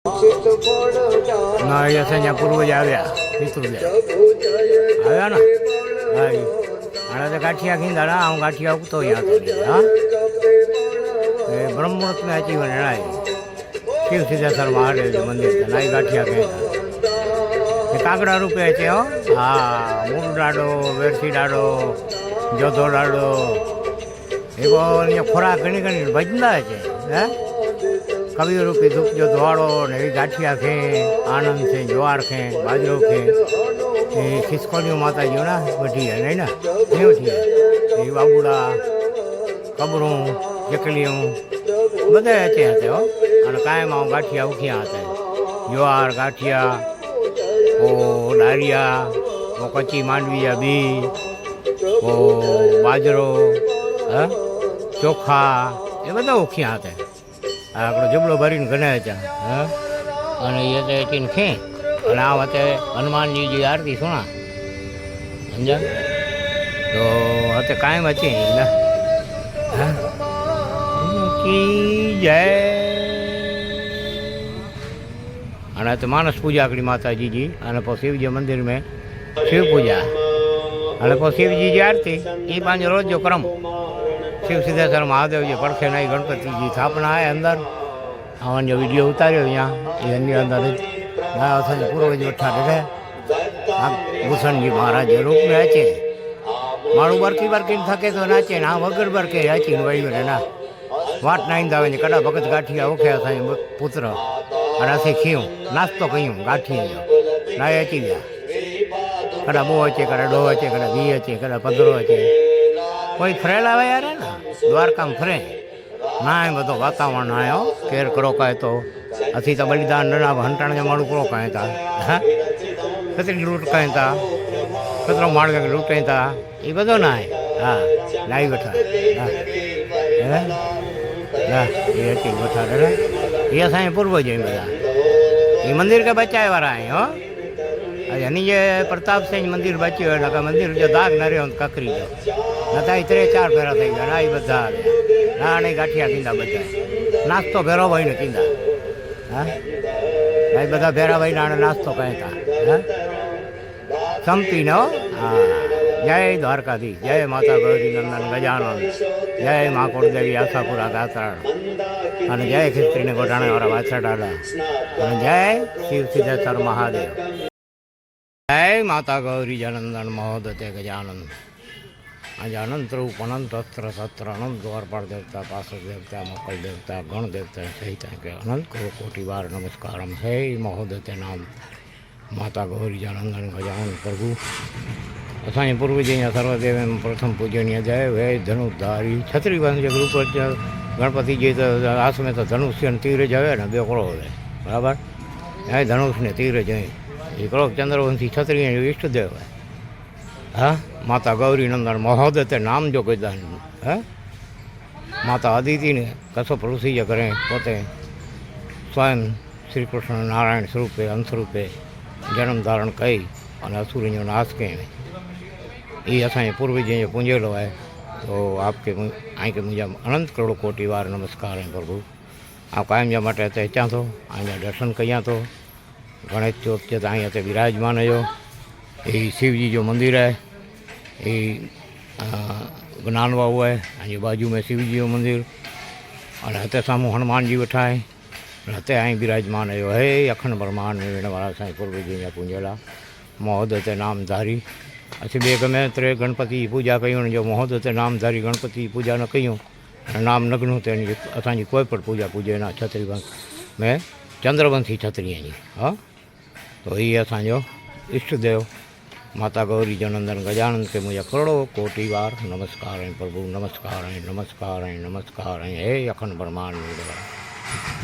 ના એ અહીંયા પૂર્વજ આવ્યા પિતૃદેવ આવ્યા ને હા આને તો ગાંઠિયા ખીંદા ના હું ગાંઠિયા ઉગતો અહીંયા હા એ બ્રહ્મમુહૂર્ત में આજીવન જણાય શિવ સિદ્ધેશ્વર મહાદેવ મંદિર છે નાઈ ગાંઠિયા ખીંદા એ કાગડા રૂપે છે હો હા મૂળ ડાડો વેરસી ડાડો જોધો ડાડો એ અહીંયા ખોરાક ઘણી ઘણી ભજના છે હે કવિઓ રૂપી ધૂપજો ધોવાડો ને એવી ગાંઠિયા ખે આનંદ છે જ્વાર ખે બાજરો ખે એ ખિસકોલીઓ માતાજીઓ ના બધી નહીં ને કેવું છે એ બાબુડા કબરું ચકલીઓ બધા છે હતા હો અને કાયમાં ગાંઠિયા ઉખ્યા હતા જ્વાર ગાંઠિયા ઓ ડાળિયા ઓ કચ્ચી માંડવીયા બી ઓ બાજરો હા ચોખા એ બધા ઉખ્યા હતા આપણો જબલો ભરીને ગણાય છે હા અને એ તો એટીને ખે અને આ વખતે હનુમાનજી જે આરતી સુણા સમજા તો હતે કાયમ હતી ને હા જય અને તો માનસ પૂજા આપણી માતાજીજી અને પછી શિવજી મંદિર મેં શિવ પૂજા અને પછી શિવજી જે આરતી એ પાંચ રોજ જો ક્રમ શિવ સિદ્ધેશ્વર મહાદેવ જે પડખે નહીં ગણપતિજી સ્થાપના है अंदर आवन जो वीडियो उतारो यहाँ ये अंदर જ ના પૂર્વજ બેઠા રહે આ ભૂષણજી મહારાજ રૂપ में आचे मारू बरकी बरकी थके तो नाचे ना वगर बरके आची वही रे ना वाट नाइन दावे ने कड़ा भगत गाठिया ओखे असाई पुत्र और असे खीऊं नास्तो कयूं गाठी ना अची गया कड़ा बो अचे कड़ा डो अचे कड़ा घी अचे कड़ा पदरो अचे कोई फरेला वे यार ना द्वारका में फरे ना बधो वातावरण आयो केर करो कहे तो असी तो बलिदान ना हंटाण जो माण्हू करो कहें था हाँ कतरी लूट कहें था कतरो माड़ के लूटें था ये बधो ना है हाँ लाई बैठा हाँ ना ये अची बैठा रहे ये असांजे पूर्वज हैं बधा ये मंदिर के बचाए वाला हैं हो यानी ये प्रताप सिंह मंदिर बच्यो है नका मंदिर जो दाग न रहो ककरी जो नता 3-4 फेरा थी गया ना ये बधा ना नहीं गाठिया कींदा बचाए नास्तो भेरो भाई ने कींदा हाँ भाई बधा भेरा भाई ना नास्तो कहें था हाँ संपी नो हाँ जय द्वारकाधीश जय माता गौरी नंदन गजानन जय माँ कुलदेवी आशापुरा गात्राण અને જય ખિસ્ત્રીને ગોટાણે વાળા વાછા ડાલા અને જય શિવ સિદ્ધેશ્વર મહાદેવ जय माता गौरी जनंदन महोदय गजानन अनंत रूप अनंत अस्त्र शस्त्र अनंत द्वारपाल देवता पार्षद देवता मकल देवता गण देवता सहित के अनंत करोड़ कोटि बार नमस्कार है महोदय नाम माता गौरी जनंदन गजानन प्रभु असांजे पूर्वज सर्वदेव प्रथम पूजनीय जय वे धनुधारी छतरी बंध ग्रुप गणपति जी तो आस में तो धनुष तीर जवे ने बेकड़ो है बराबर जय धनुष ने तीर जय एकड़ो चंद्रवंशी क्षत्रिय इष्ट देव है हाँ माता गौरी नंदन महोदय नाम जो कोई दान है माता अदिति ने कसो पड़ोसी जो करें पोते स्वयं श्री कृष्ण नारायण स्वरूपे अंश रूपे जन्म धारण कई और असुर जो नाश कई ये असांजे पूर्वज जो पूंजेलो है तो आपके आई के मुझे अनंत करोड़ कोटि बार नमस्कार है प्रभु आप कायम जा माटे अचा तो आजा दर्शन कया तो गणेश चौथ के अँ विराजमान है ये शिवजी जो मंदिर है ये ज्ञान बाबू है अँ बाजू में शिवजी जो मंदिर और हते सामू हनुमान जी बैठा है हते अँ विराजमान है अखंड ब्रह्मांड में वेण वाला साईं पूर्वज पूंजेला महोदय नामधारी असीं बे गमे त्रे गणपति पूजा कयूं जो महोदय नामधारी गणपति पूजा न कयूं नाम न गणूं तो असांजी कोई पण पूजा पूजे ना छतरी में चंद्रवंशी क्षत्रिय जी हाँ तो ये असांजो इष्ट देव माता गौरी जनंदन गजानन के मुझे करोड़ों कोटि बार नमस्कार है प्रभु नमस्कार है नमस्कार है नमस्कार है हे अखंड ब्रह्मांड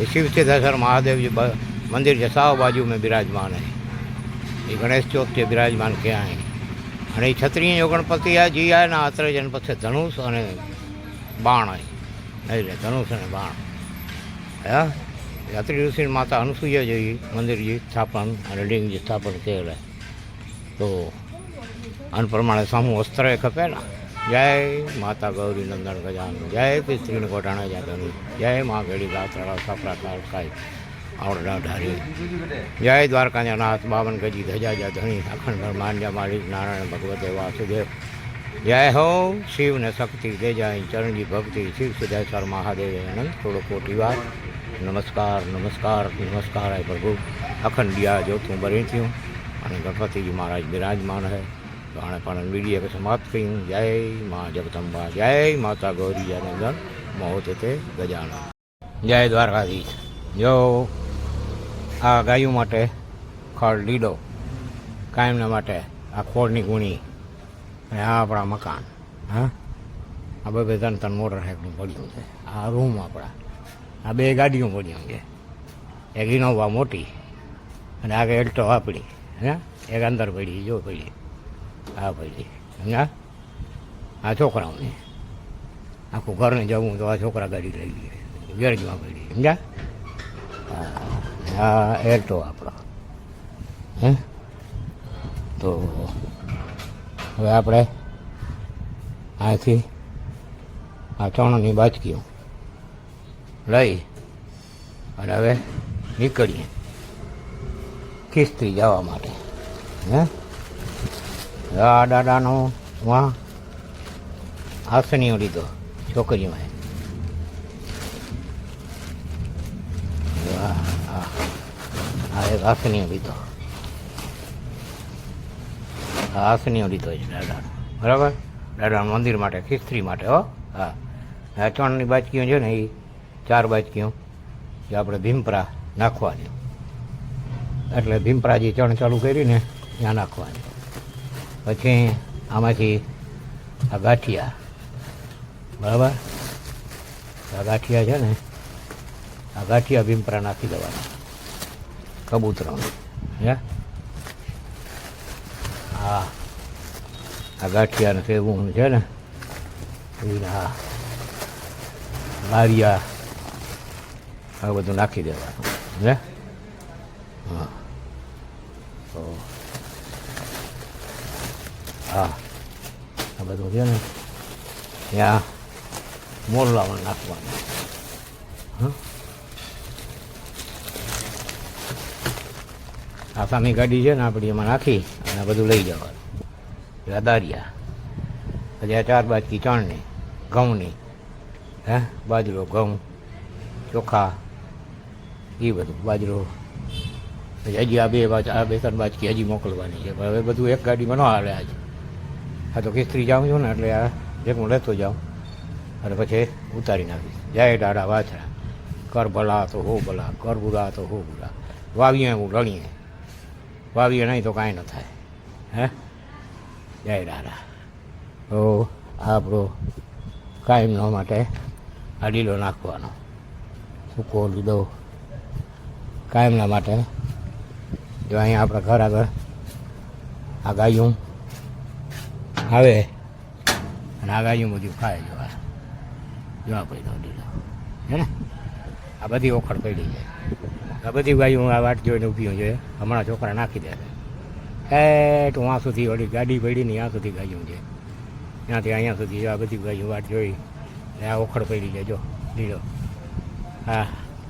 ये शिव सिद्धेश्वर महादेव जी मंदिर के साव बाजू में विराजमान है ये गणेश चौथ के विराजमान क्या है अने क्षत्रिय जो गणपति है जी है ना अत्र जन पछे धनुष और बाण है नहीं धनुष ने बाण है यात्री ऋषि माता अनुसुईया जी मंदिर जी स्थापन और लिंग जी स्थापन कयल है तो अन प्रमाणे सामू अस्त्र खपे ना जय माता गौरी नंदन गजानन जय पितृण कोटाणा जातनु जय माँ गढ़ी गात्रा सपरा काल આપણે ડાઢારી જય દ્વારકાનાથ બાવન ગજી ધજા જા ધણી અખંડ બ્રહ્માંડ માલિક નારાયણ ભગવતે વાસુદેવ જય હો શિવ ને શક્તિ દેજાઈ ચરણજી ભક્તિ શિવ સિદ્ધેશ્વર મહાદેવ અનંત થોડો કોટી વાર નમસ્કાર નમસ્કાર નમસ્કાર હે પ્રભુ અખંડ દિયા જોતું બરી થયું અને ગણપતિજી મહારાજ બિરાજમાન હે તો આણે પણ વિડીયો સમાપ્ત કર્યું જય મા જગદંબા જય માતા ગૌરી જનંદન મોહતે તે ગજાનન જય દ્વારકાધીશ જો આ ગાયું માટે ખડ લીડો કાયમના માટે આ ખોળની ગુણી અને આ આપણા મકાન હા આ બે ત્રણ ત્રણ મોટર સાઇકલ પડ્યું છે આ રૂમ આપણા આ બે ગાડીઓ પડ્યું છે એક ઇનોવા મોટી અને આગળ એલ્ટો આપણી હે એક અંદર પડી જો પડી આ પડી સમજા આ છોકરાઓને આખું ઘરને જવું તો આ છોકરા ગાડી લઈ ગઈ ગેરેજમાં પડી સમજા હા એલ્ટો આપણો હે તો હવે આપણે અહીંથી આ ચણની બાચકીઓ લઈ અને હવે નીકળીએ ખિસ્ત્રી જવા માટે હે આ દાદાનો વાં આસનીઓ લીધો છોકરીઓએ આ એક આસનીઓ લીધો આસનીઓ લીધો છે દાદાનો બરાબર દાદાના મંદિર માટે ખિસ્ત્રી માટે હો હા આ ચણની બાચકીઓ છે ને એ 4 બાચકીઓ જે આપણે ભીમપરા નાખવાની એટલે ભીમપરા જે ચણ ચાલુ કરીને ત્યાં નાખવાની પછી આમાંથી આ ગાંઠિયા બરાબર આ ગાંઠિયા છે ને આ ગાંઠિયા ભીમપરા નાખી દેવાના કબૂતરોને હે હા આ ગાંઠિયાને સેવું છે ને હા બારિયા આ બધું નાખી દેવાનું હે હા તો હા આ બધું છે ને ત્યાં મોરલામાં નાખવાનું હા આ સામી ગાડી છે ને આપણી એમાં નાખી અને બધું લઈ જવાનું દારિયા પછી આ 4 બાજકી ચણની ઘઉંની હે બાજરો ઘઉં ચોખા એ બધું બાજરો પછી હજી આ બે 3 બાજકી હજી મોકલવાની છે પણ હવે બધું એક ગાડીમાં ન હાલે આજે આ તો ખિસ્ત્રી જાઉં છું ને એટલે આ એક હું લેતો જાઉં અને પછી ઉતારી નાખીશ જય દાડા વાછરા કર ભલા તો હો ભલા કર બુરા તો હો બુરા વાવીએ હું લણીએ વાવીએ નહીં તો કાંઈ ન થાય હે જય દાદા તો આપણો કાયમનો માટે આ લીલો નાખવાનો સૂકો લીલો કાયમના માટે જો અહીંયા આપણા ઘર આગળ આ ગાયું આવે અને આ ગાયું બધું ખાય જોવા પડી લીલો હે ને આ બધી ઓખડ પડી જાય આ બધી ગાયું આ વાટ જોઈને ઊભી છે હમણાં છોકરા નાખી દે તો ત્યાં સુધી ઓલી ગાડી પડી ને ત્યાં સુધી ગાયું છે ત્યાંથી અહીંયા સુધી આ બધી ગાયું વાટ જોઈ આ ઓખડ પડી જાય જો લીલો હા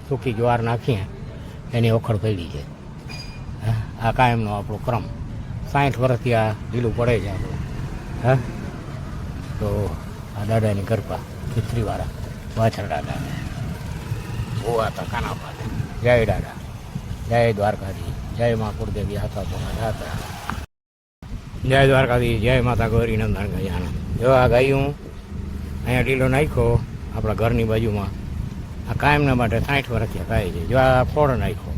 સૂકી જ્વાર નાખીએ એની ઓખડ પડી છે આ કાયમનો આપણો ક્રમ 60 વર્ષથી આ લીલું પડે છે આપણું હા તો આ દાદાની કૃપા ખિસ્ત્રીવાળા વાછર દાદાને હોવા હતા કાના પાસે જય દાદા જય દ્વારકાધી જય મા કુળદેવી હાથા હાથા જય દ્વારકાધી જય માતા ગૌરી નંદન ગજાનન જો આ ગાયું અહીંયા ઢીલો નાખ્યો આપણા ઘરની બાજુમાં આ કાયમના માટે 60 વર્ષથી ખાય છે જો આ ખોળ નાખ્યો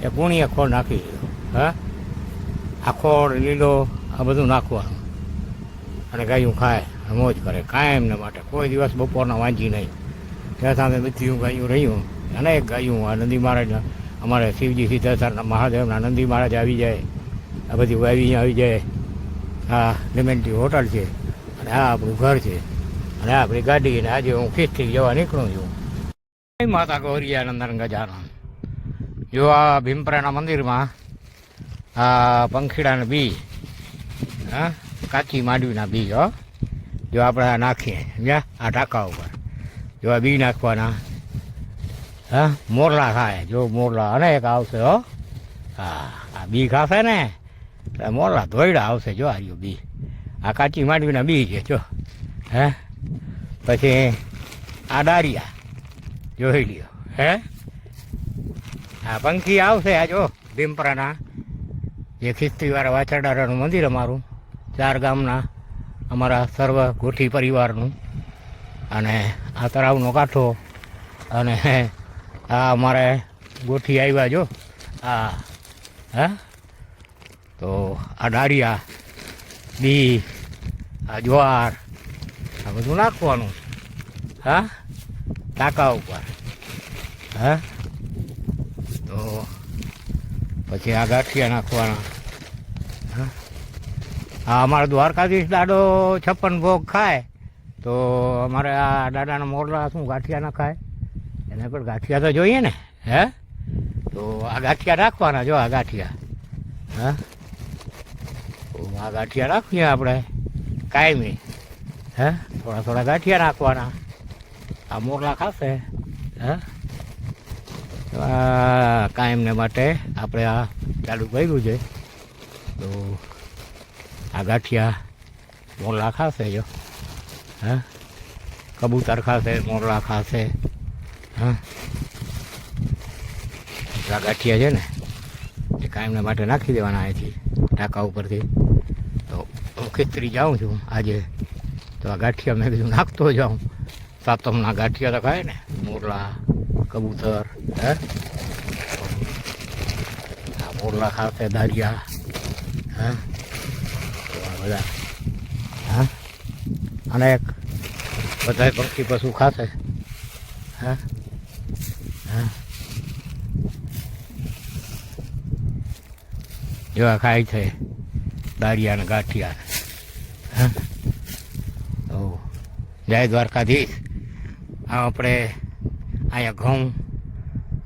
એ પૂણીએ ખોળ નાખી દીધો હા આ ખોળ લીલો આ બધું નાખવાનું અને ગાયું ખાય મોજ કરે કાયમના માટે કોઈ દિવસ બપોરના વાંચી નહીં ત્યાં સામે બધું ગાયું રહ્યું અનેક ગાયું આ નંદી મહારાજના અમારે શિવજી સિદ્ધેશ્વરના મહાદેવના નંદી મહારાજ આવી જાય આ બધી વાવી આવી જાય આ લિમેન્ટી હોટલ છે અને આ આપણું ઘર છે અને આ આપણી ગાડી અને આજે હું ખિસ્ત્રી જવા નીકળું છું માતા ગૌરી નંદન ગજાનન જો આ ભીમપરાના મંદિરમાં આ પંખીડાના બી હા કાચી માંડવીના બી હો જો આપણે નાખીએ સમજ્યા આ ટાંકા ઉપર જો આ બી નાખવાના હા મોરલા ખાય જો મોરલા અનેક આવશે હો. હા આ બી ખાશે ને એટલે મોરલા ધોઈડા આવશે જો આ રહ્યું બી. આ કાચી માંડવીના બી છે જો. હે પછી આ ડારિયા જોઈ લ્યો. હે આ પંખી આવશે આ જો ભીમપરાના જે ખિસ્તીવાળા વાછરડાનું મંદિર અમારું 4 ગામના અમારા સર્વ ગોઠી પરિવારનું. અને આ તળાવનો કાંઠો અને આ અમારે ગોઠી આવ્યા જો આ. હા તો આ ડારિયા બી આ જ્વાર આ બધું નાખવાનું. હા ટાંકા ઉપર. હા તો પછી આ ગાંઠિયા નાખવાના. હા હા અમારા દ્વારકાધીશ દાડો 56 ભોગ ખાય તો અમારે આ દાદાના મોરલા શું ગાંઠિયા ના ખાય એને પણ ગાંઠિયા તો જોઈએ ને. હે તો આ ગાંઠિયા રાખવાના જો આ ગાંઠિયા. હા તો આ ગાંઠિયા રાખીએ આપણે કાયમી. હે થોડા થોડા ગાંઠિયા નાખવાના. આ મોરલા ખાશે. હા કાયમને માટે આપણે આ ચાલુ કર્યું છે. તો આ ગાંઠિયા મોરલા ખાશે જો. હા કબૂતર ખાશે મોરલા ખાશે. હા આ ગાંઠિયા છે ને એ કાયમને માટે નાખી દેવાના અહીંથી ટાંકા ઉપરથી. તો હું ખીચડી જાઉં છું આજે તો આ ગાંઠિયા મેં કીધું નાખતો જાઉં. સાતમના ગાંઠિયા તો ખાય ને મોરલા કબૂતર. હે આ મોરલા ખાશે દારિયા. હા તો આ બધા હા અનેક બધા પક્ષી પશુ ખાશે. હા હા જેવા ખાય છે દારિયા ને ગાંઠિયા. હા તો જય દ્વારકાધીશ. આપણે અહીંયા ઘઉં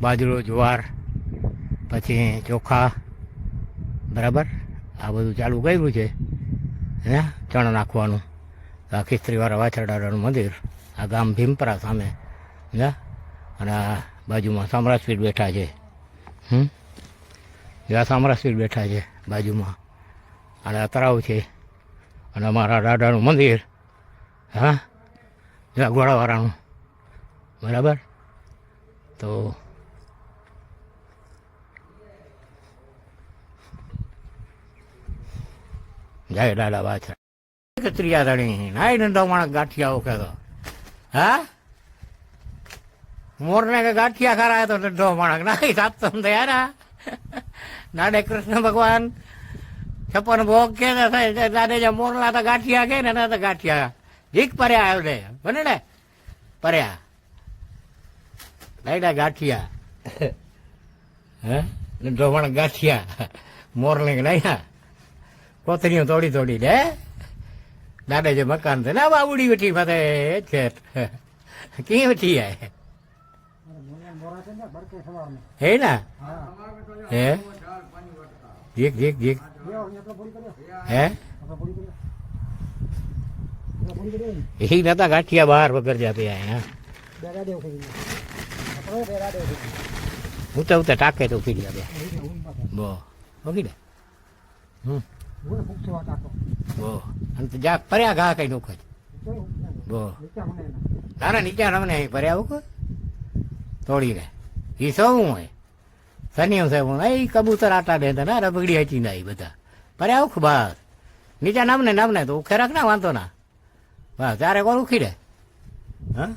બાજરો જુવાર પછી ચોખા બરાબર આ બધું ચાલુ કર્યું છે. હે ચણ નાખવાનું. આ ખિસ્ત્રીવાળા વાછરડાનું મંદિર આ ગામ ભીમપરા સામે. હે અને આ બાજુમાં સામ્રાજપીઠ બેઠા છે. આ સામ્રાજપીઠ બેઠા છે બાજુમાં. અને આ તળાવ છે અને અમારા દાદાનું મંદિર. હા જ્યાં ઘોડાવાળાનું બરાબર. તો જય દાદા વાછા ત્રિયાદણી નાઈ નંદો માણસ ગાંઠિયાઓ કહેતો. હા મોરને કે ગાંઠિયા ખરાય તો નંદો માણસ નાઈ સાત યાર. દાડે કૃષ્ણ ભગવાન 56 ભોગ કે દાદે જે મોરલા તો ગાંઠિયા કે ને તો ગાંઠિયા જીક પર્યા આવ્યો ને બને ને પર્યા લાઈડા ગાંઠિયા. હે નંદો માણસ ગાંઠિયા મોરલે લાઈડા કોથરીઓ તોડી તોડી દે દાદે જે મકાન છે ને બાબુડી બેઠી ફતે છે કી બેઠી હે હે ના હે જીક જીક જીક હે એ નતા ગાંઠિયા બહાર વગર જાતે આયા. ઉતે ઉતે ટાકે તો ઉઠી ગયા બે બો ઓકી દે. બો અને જા પર્યા ઘા કઈ નોખ બો ના નીચે રમને પર્યા ઉક તોડીને એ સૌ હોય સનિયમ સાહેબ એ કબૂતર આટા દેતા ના રબગડી હચી ના બધા પર્યા ઉખ બહાર નીચે નામને તો ઉખે રાખ ના વાંધો ના બસ ત્યારે કોણ ઉખી દે. હા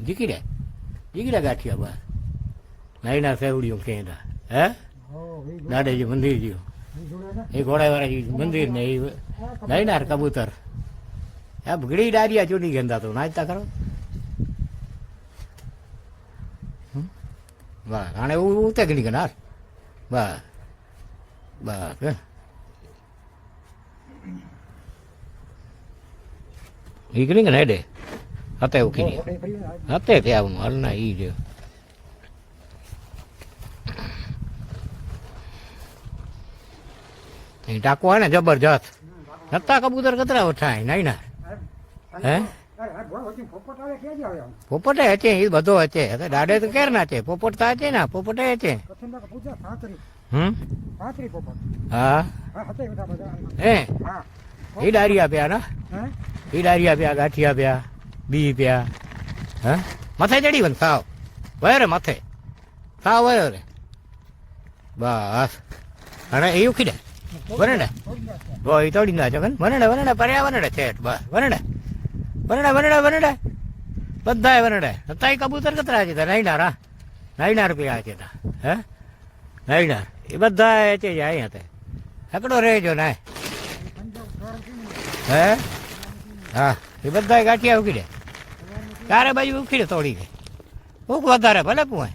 જીકી દે ગાંઠિયા બસ નાઈના સેવડીઓ કેતા. હે દાદાજી મંદિર જ્યું એ ઘોડાવાળા મંદિર ને એ નાઈનાર કબૂતર આ બગડી ડારિયા ચૂડી ગંદા તો નાચતા કરો. બસ આને ઉતે ગણી ગનાર બસ બસ એ ગણી ગને હેડે હતા એવું કીધી હતે ત્યાં હાલ ના ઈ જો ટાંકો હોય ને જબરજસ્ત નતા કબૂતર કતરા થાય નાઈ ના. હે પોપટે હશે એ બધો હશે દાડે તો કેર ના છે પોપટ તો હશે ને પોપટે હશે હા હે એ ડારી આપ્યા ના એ ડારી આપ્યા ગાંઠી આપ્યા બી પ્યા હા મથે ચડી બન સાવ વયો રે મથે સાવ વયો રે બસ અને એ ઉખી દે વનડે બો એ તોડી ના છો વનડે પર્યા વનડે છે બસ વનડે બધાય વનડે હતા કબૂતર કતરા છે નાઈનાર પીયા છે હે નાઈનાર એ બધા છે અહીંયા તે એકડો રહેજો ના હે હા એ બધા ગાંઠિયા ઉખી દે ચારે બાજુ ઉખી દે તોડી ગઈ ભૂખ વધારે ભલે પુઆ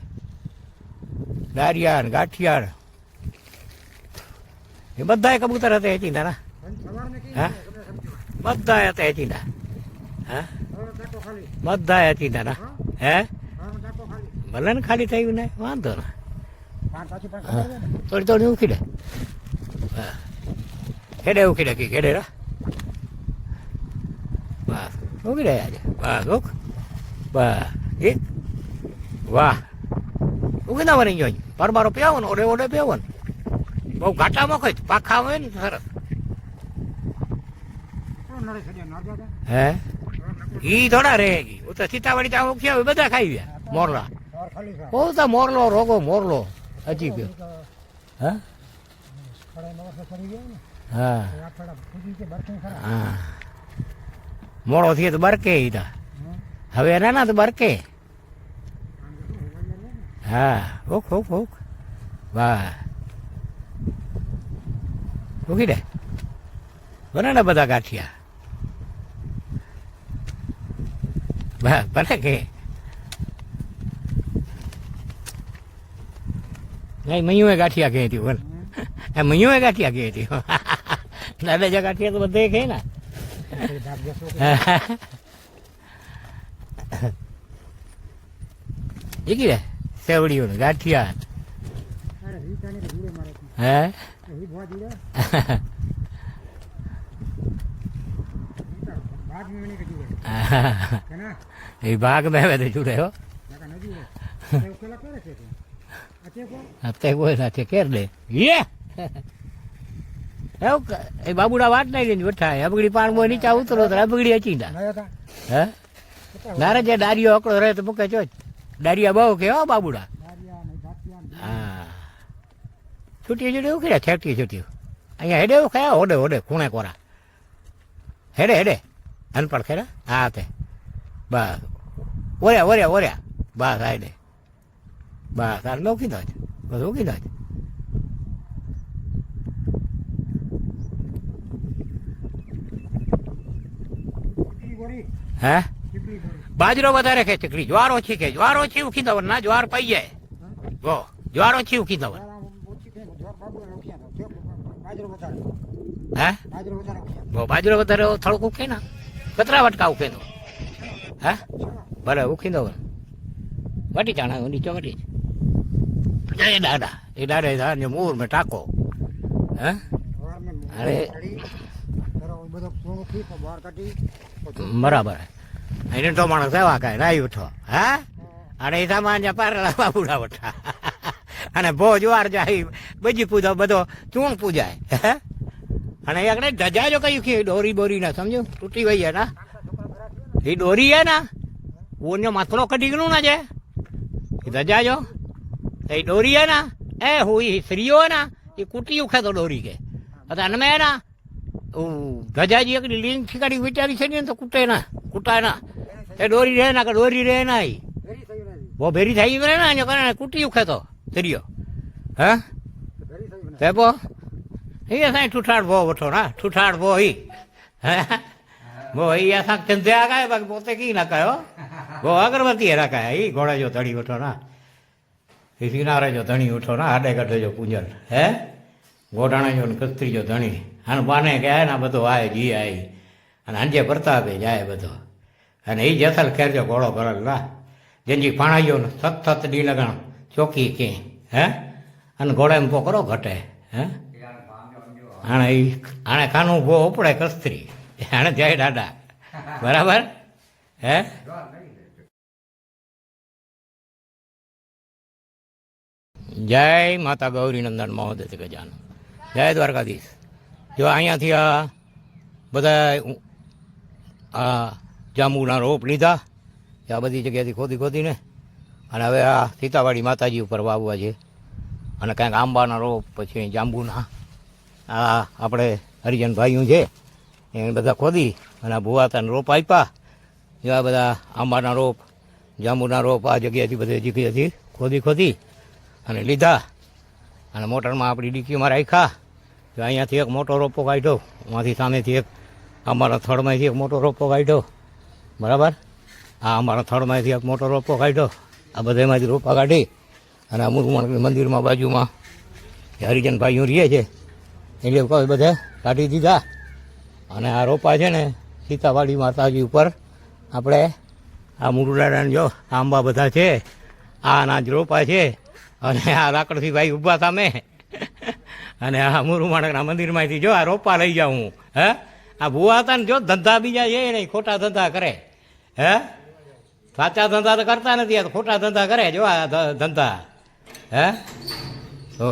દારિયા ને ગાંઠિયા એ બધા કબૂતર હતા એચીંદા ના હા બધા હતા એચીંદા હા બધા એચીંદા ના હે ભલે ને ખાલી થયું ને વાંધો ને થોડી ઉખી દે ખેડે ઉખી દે ખેડે રા બસ ઉખી દે આજે બસ ઉખ બસ એક વાહ ઉગી ના વળી ગયો પરબારો પીવો ને ઓડે ઓડે પીવો ને બહુ ઘાટા મોખે પાખા હોય ને સરસ હે ઈ થોડા રે હું તો સીતાવાડી ત્યાં ઉખ્યા હોય બધા ખાઈ ગયા મોરલા બહુ તો મોરલો રોગો મોરલો હજી ગયો હા હા હા મોડો થયો તો બરકે ઈ તા હવે એના ના તો બરકે હા ઓખ ઓખ ઓખ વાહ ઉગી દે બને ને બધા ગાંઠિયા ભલે કે નહીં મયુએ ગાંઠિયા કહી હતી બોલ મયુએ ગાંઠિયા કહી હતી દાદા જા ગાંઠિયા તો બધે કહે ને જીકી રે સેવડીઓ ને ગાંઠિયા હે એ ભાગ में હવે जुड़े हो તે કોઈ નથી કેર દે એ એ બાબુડા વાત નહીં લઈને બેઠા અબગડી પાણી નીચા ઉતરો તો અબગડી અચી હે નારે જે ડારીઓ અકડો રહે તો મૂકે છો ડારિયા બહુ કે હો બાબુડા હા છૂટી છૂટી એવું કર્યા છેટી છૂટ્યું અહીંયા હેડે એવું ખયા ઓડે ઓડે ખૂણે કોરા હેડે હેડે અનપડ ખેરા હા તે બસ ઓર્યા ઓર્યા ઓર્યા બસ આડે બસ તારે મૂકી દો બસ મૂકી દો હે બાજરો વધારે કે ચકડી જ્વાર ઓછી કે જ્વાર ઓછી ઉખી દો ના જ્વાર પઈ જાય વો જ્વાર ઓછી ઉખી દો હે બાજરો વધારે થોડુંક ઉખે ને કતરા વટકા ઉખે દો હે ભલે ઉખી દો વટી ચાણા નીચો વટી એ દાડા મૂર મેં ટાકો હે અરે બરાબર એને તો માણસ એવા કાંઈ રાઈ ઉઠો હા અને એ સામાન્ય પારેલા બાબુડા વઠા અને ભો જવાર જાય બજી પૂજો બધો ચૂણ પૂજાય હે અને આગળ ધજા જો કયું કે દોરી બોરી ના સમજો તૂટી ગઈ ના એ દોરી હે ના ઓનો માથડો કઢી ગયું ના છે એ ધજા જો એ દોરી હે ના એ હુઈ સ્ત્રીઓ હે ના એ કુટી ઉખે તો દોરી કે અનમે હે ના ધજાજી એક લીંગ ખીકાડી વિચારી છે ને તો કૂટે ના કૂટાય ના એ દોરી રહે ના કે દોરી રહે ના બહુ ભેરી થઈ ગઈ ને કરે કૂટી ઉખે તો સ્ત્રીઓ હે તે બો એ સાંઈ ઠૂઠાડ ભો વઠો ના ઠૂઠાડ ભો ઈ હે બો એ સાંક ચંદ્યા કાય બાકી પોતે કી ના કયો બો અગરબત્તી રાખાય એ ઘોડા જો ધણી ઉઠો ના એ કિનારે જો ધણી ઉઠો ના આડે કાઢે જો પૂંજલ હે ગોડાણા જો ને કસ્ત્રી જો ધણી અને બાને કે ને બધો આય જી આય અને અંજે પ્રતાપે જાય બધો અને એ જથલ ખેરજો ઘોડો ભરલ ના જેનજી પાણાઈઓ ને સતત ડી લગાણ ચોકી કે હે અને ઘોડા એમ પોકરો ઘટે હે આણે ખાનું ભો ઉપડે કસ્ત્રી આણે જાય દાદા બરાબર હે જય માતા ગૌરીનંદન મહોદય ગજાન, જય દ્વારકાધીશ. જો અહીંયાથી આ બધા આ જાંબુના રોપ લીધા, આ બધી જગ્યાથી ખોદી ખોદીને, અને હવે આ સીતાવાડી માતાજી ઉપર વાવવા છે. અને કાંઈક આંબાના રોપ, પછી જાંબુના આ આપણે હરિજન ભાઈઓ છે એને બધા ખોદી અને આ ભુવાતાના રોપ આપ્યા. એવા બધા આંબાના રોપ, જાંબુના રોપ આ જગ્યાથી બધી જગ્યાથી ખોદી અને લીધા અને મોટરમાં આપણી ડીકીમાં રાખ્યા. તો અહીંયાથી એક મોટો રોપો કાઢ્યો, એમાંથી સામેથી એક અમારા થડમાંથી એક મોટો રોપો કાઢ્યો, બરાબર. આ અમારા થડમાંથી એક મોટો રોપો કાઢ્યો. આ બધામાંથી રોપા કાઢી અને આ મુરુમણ મંદિરમાં બાજુમાં હરિજન ભાઈઓ રહે છે એટલે બધા કાઢી દીધા. અને આ રોપા છે ને સીતાવાડી માતાજી ઉપર આપણે આ મુરુડાના જો આંબા બધા છે, આના જ રોપા છે. અને આ લાકડથી ભાઈ ઊભા સામે અને આ મુરુમાણકના મંદિરમાંથી જો આ રોપા લઈ જાઉં હું. હે આ ભૂવા હતા ને જો ધંધા બીજા છે નહીં, ખોટા ધંધા કરે. હે સાચા ધંધા તો કરતા નથી, આ તો ખોટા ધંધા કરે. જો આ ધંધા. હે તો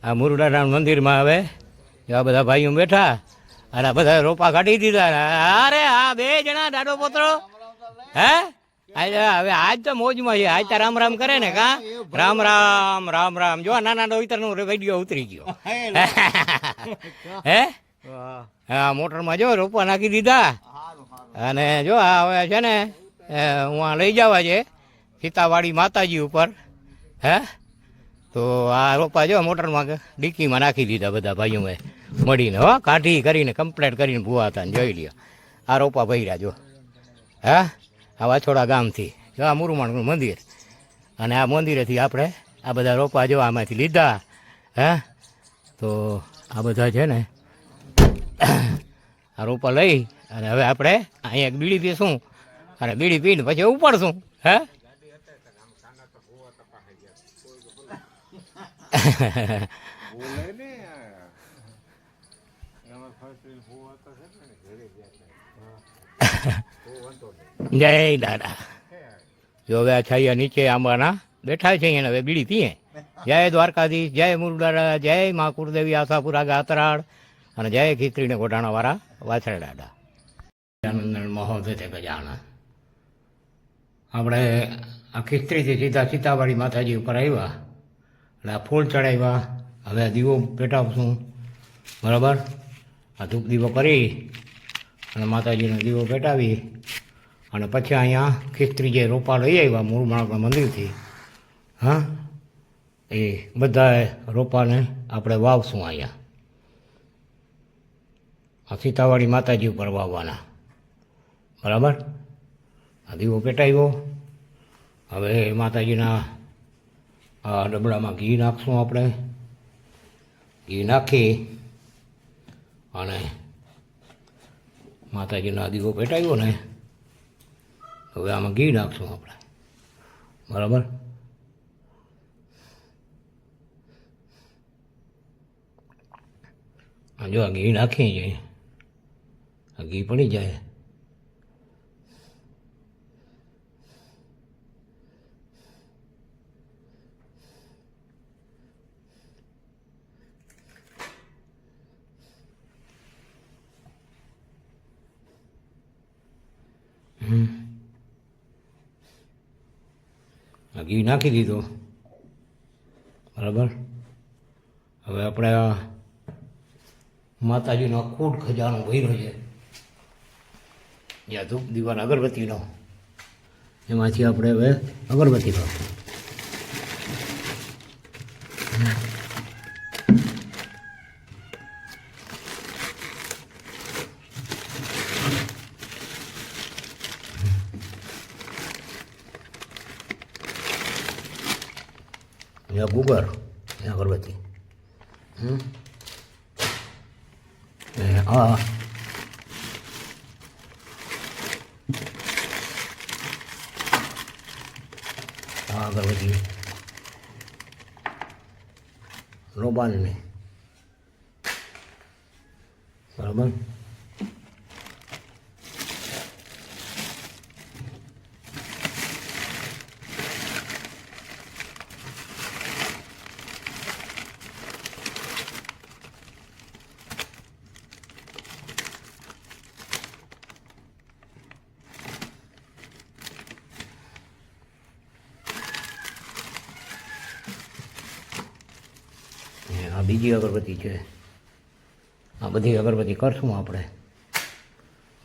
આ મુરુડાના મંદિરમાં હવે એવા બધા ભાઈઓ બેઠા અને બધા રોપા કાઢી દીધા. અરે આ બે જણા દાડો પોતરો. હે હવે આજ તો મોજમાં છે, આજ તો રામ રામ કરે ને. કા રામ રામ રામ રામ. જો નાના ડોઈતરનો વિડીયો ઉતરી ગયો. હે હા મોટરમાં જો રોપા નાખી દીધા. અને જો આ હવે છે ને હું લઈ જવા છે સીતાવાડી માતાજી ઉપર. હે તો આ રોપા જો મોટરમાં ડીકીમાં નાખી દીધા બધા ભાઈઓએ મળીને. હો કાઢી કરીને કમ્પ્લેટ કરીને ભૂવા હતા ને જોઈ લ્યો આ રોપા ભર્યા જો. હા આ વાછોડા ગામથી જો આ મુરુમાણનું મંદિર, અને આ મંદિરેથી આપણે આ બધા રોપા જો આમાંથી લીધા. હે તો આ બધા છે ને આ રોપા લઈ અને હવે આપણે અહીંયા એક બીડી પીશું અને બીડી પીને પછી ઉપાડશું. હે જય દાદા. જો હવે આ છાયા નીચે આંબાના બેઠા છે અહીંયા હવે બીડી પીએ. જય દ્વારકાધીશ, જય મુરુડાડા, જય મા કુળદેવી આશાપુરા ગાતરાળ અને જય ખીચડીને ગોઢાણાવાળા વાછડા દાદા. આનંદ મહોદય ગજાનન. આપણે આ ખીચડીથી સીધા સીતાવાડી માતાજી ઉપર આવ્યા અને આ ફૂલ ચડાવ્યા. હવે આ દીવો પેટાવશું, બરાબર. આ ધૂપ દીવો કરી અને માતાજીનો દીવો પેટાવી અને પછી અહીંયા ખીચડી જે રોપા લઈ આવ્યા મુરુમાણકના મંદિરથી, હા એ બધા રોપાને આપણે વાવશું અહીંયા આ સીતાવાડી માતાજી ઉપર વાવવાના, બરાબર. આ દીવો પેટાવ્યો. હવે માતાજીના આ ડબડામાં ઘી નાખશું આપણે. ઘી નાખી અને માતાજીનો આ દીવો પેટાવ્યો ને હવે આમાં ઘી નાખશું આપણે, બરાબર. જો આ ઘી નાખીએ છીએ, આ ઘી પડી જાય. આ ઘી નાખી દીધો, બરાબર. હવે આપણે આ માતાજીનો અખૂટ ખજાનો ભર્યો છે જ્યાં ધૂપ દીવાના અગરબત્તીનો, એમાંથી આપણે હવે અગરબત્તી પાડશું. यहाँ गुगर यहाँ अगरबत्ती आ अगरबत्ती रोबान में बराबर. આ બીજી અગરબત્તી છે. આ બધી અગરબત્તી કરશું આપણે,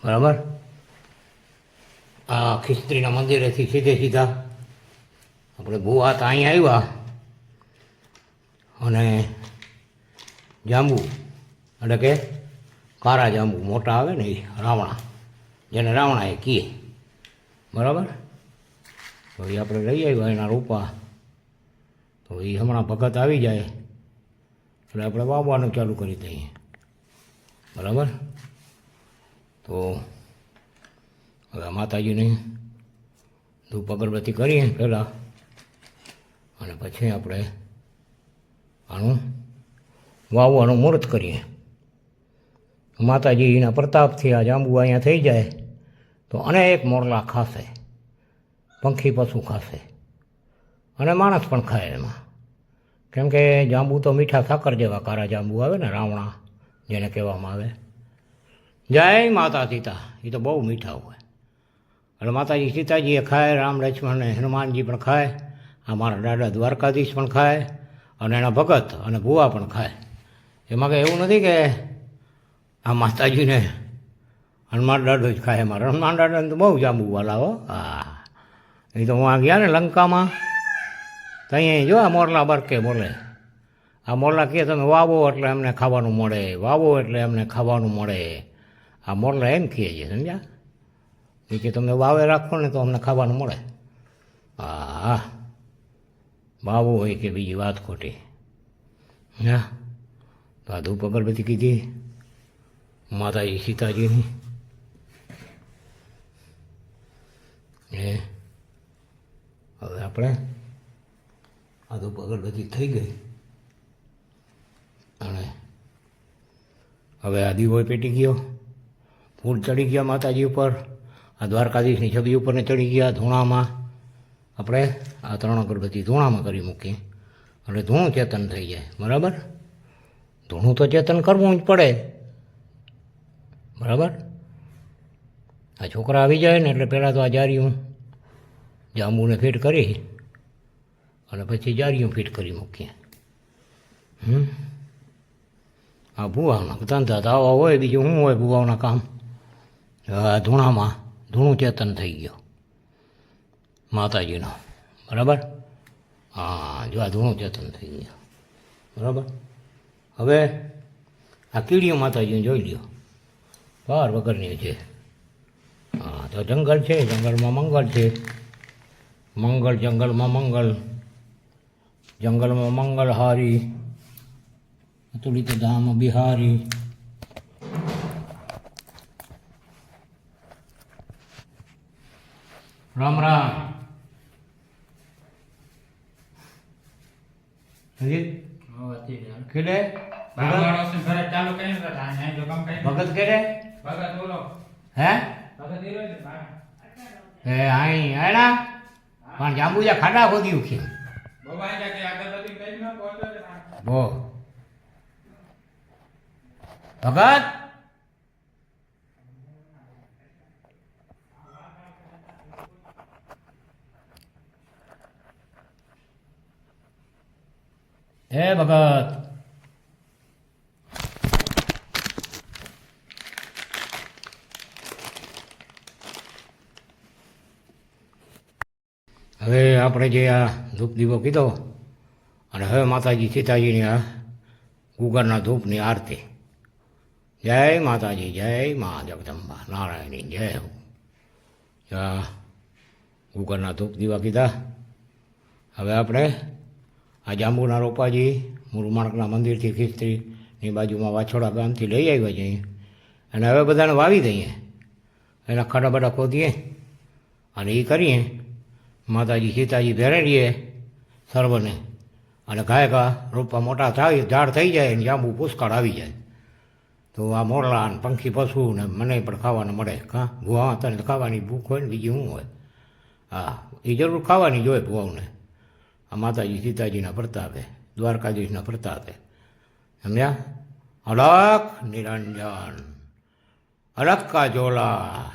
બરાબર. આ ખિસ્ત્રીના મંદિરેથી સીધા આપણે ભુવા તો અહીંયા આવ્યા અને જાંબુ એટલે કે કારા જાંબુ મોટા આવે ને એ રાવણા, જેને રાવણા એ કીએ, બરાબર. તો એ આપણે લઈ આવ્યા એના રૂપા. તો એ હમણાં ભગત આવી જાય એટલે આપણે વાવવાનું ચાલુ કરી દઈએ, બરાબર. તો હવે માતાજીની ધૂપ અગરબત્તી કરીએ પહેલાં, અને પછી આપણે આનું વાવવાનું મુહૂર્ત કરીએ. માતાજીના પ્રતાપથી આ જાંબુ અહીંયા થઈ જાય તો અનેક મોરલા ખાશે, પંખી પશુ ખાશે અને માણસ પણ ખાય એમાં. કેમ કે જાંબુ તો મીઠા સાકર જેવા કારા જાંબુ આવે ને, રાવણા જેને કહેવામાં આવે. જય માતા સીતા, એ તો બહુ મીઠા હોય. એટલે માતાજી સીતાજીએ ખાય, રામ લક્ષ્મણ ને હનુમાનજી પણ ખાય, અમારા દાદા દ્વારકાધીશ પણ ખાય, અને એના ભગત અને ભુવા પણ ખાય. એમાં કંઈ એવું નથી કે આ માતાજીને હનુમાન દાદો જ ખાય. એમાં હનુમાન દાદાને તો બહુ જાંબુ વાલા હો. હા, એ તો હું આ ગયા ને લંકામાં તો અહીંયા જો આ મોરલા બરકે બોલે. આ મોરલા કહે તમે વાવો એટલે અમને ખાવાનું મળે, વાવો એટલે અમને ખાવાનું મળે. આ મોરલા એમ કહે છે, સમજ્યા? એ કે તમે વાવે રાખો ને તો અમને ખાવાનું મળે. હા, વાવો હોય કે બીજી વાત ખોટી. હા, તો આ ધૂપ અગરબત્તી કીધી માતાજી સીતાજીની. એ હવે આપણે આ ધૂપ અગરબત્તી થઈ ગઈ અને હવે આ દીવો પેટી ગયો, ફૂલ ચડી ગયા માતાજી ઉપર, આ દ્વારકાધીશની છબી ઉપર ને ચડી ગયા. ધૂણામાં આપણે આ 3 અગરબત્તી ધૂણામાં કરી મૂકીએ એટલે ધૂણું ચેતન થઈ જાય, બરાબર. ધૂણું તો ચેતન કરવું જ પડે, બરાબર. આ છોકરા આવી જાય ને એટલે પહેલાં તો આ જારીયું જાંબુને ફિટ કરી અને પછી જારીયું ફિટ કરી મૂકીએ. આ ભુવાના ધંધા તો આવા હોય, બીજું શું હોય ભુવાઓના કામ. આ ધૂણામાં ધૂણું ચેતન થઈ ગયો માતાજીનો, બરાબર. હા, જો આ ધૂણું ચેતન થઈ ગયો, બરાબર. હવે આ કીડીઓ માતાજીને જોઈ લ્યો, બહાર વગરની છે. હા, તો જંગલ છે, જંગલમાં મંગળ છે. મંગળ જંગલમાં મંગળ, જંગલમાં મંગળ હારી, અતુલિત ધામ બિહારી. રામ રામ. કેડે ભગત કેડે હે હે આઈ આયડા પણ જાંબુજા ખાડા ખોદી ઉખી બો ભગત હે ભગત. હવે આપણે જે આ ધૂપ દીવો કીધો અને હવે માતાજી સીતાજીની આ ગુગરના ધૂપની આરતી. જય માતાજી, જય મા જગદંબા નારાયણી જય હો. આ ગુગરના ધૂપ દીવા કીધા. હવે આપણે આ જાંબુના રોપાજી મુરુમાણકના મંદિરથી ખિસ્ત્રીની બાજુમાં વાછોડા ગામથી લઈ આવ્યા છીએ અને હવે બધાને વાવી દઈએ, એના ખાડા બાડા ખોદીએ અને એ કરીએ. માતાજી સીતાજી ભેરે રહીએ સર્વને અને ગાય ઘા રોપા મોટા થાય, ઝાડ થઈ જાય અને જાંબુ પુષ્કળ આવી જાય તો આ મોરલા ને પંખી પશુ ને મને પણ ખાવાનું મળે. કાં ભુવા તને ખાવાની ભૂખ હોય ને બીજી શું હોય. હા, એ જરૂર ખાવાની જ હોય ભુવાઓને. આ માતાજી સીતાજીના પ્રતાપે, દ્વારકાધીશના પ્રતાપે, સમજ્યા? અલખ નિરંજન, અલખ કા જોલા,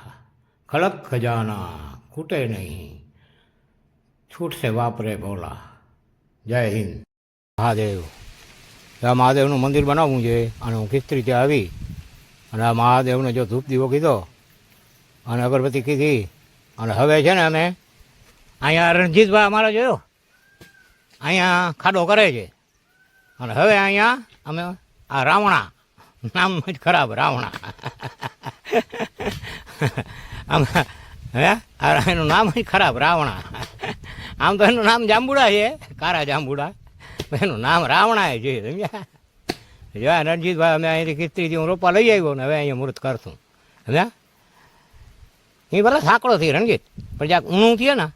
ખલક ખજાના, ખૂટે નહીં, છૂટ સે વાપરે બોલા. જય હિન્દ, મહાદેવ. આ મહાદેવનું મંદિર બનાવવું છે અને હું ખિસ્ત્રી ત્યાં આવી અને આ મહાદેવને જો ધૂપ દીવો કીધો અને અગરબત્તી કીધી અને હવે છે ને અમે અહીંયા રણજીતભાઈ અમારા જોયો અહીંયા ખાડો કરે છે અને હવે અહીંયા અમે આ રાવણા નામ જ ખરાબ રાવણા હે એનું નામ જ ખરાબ રાવણા આમ તો એનું નામ જાંબુડા છે કારા જાંબુડા એનું નામ રાવણા છે સમજ્યા જો રણજીતભાઈ અમે અહીંથી ખિસ્ત્રીથી હું રોપા લઈ આવ્યો ને હવે અહીંયા મુહૂર્ત કરશું સમજ્યા એ ભલે સાંકડો થઈ રણજીત પણ જ્યાં ઊણું થયે ને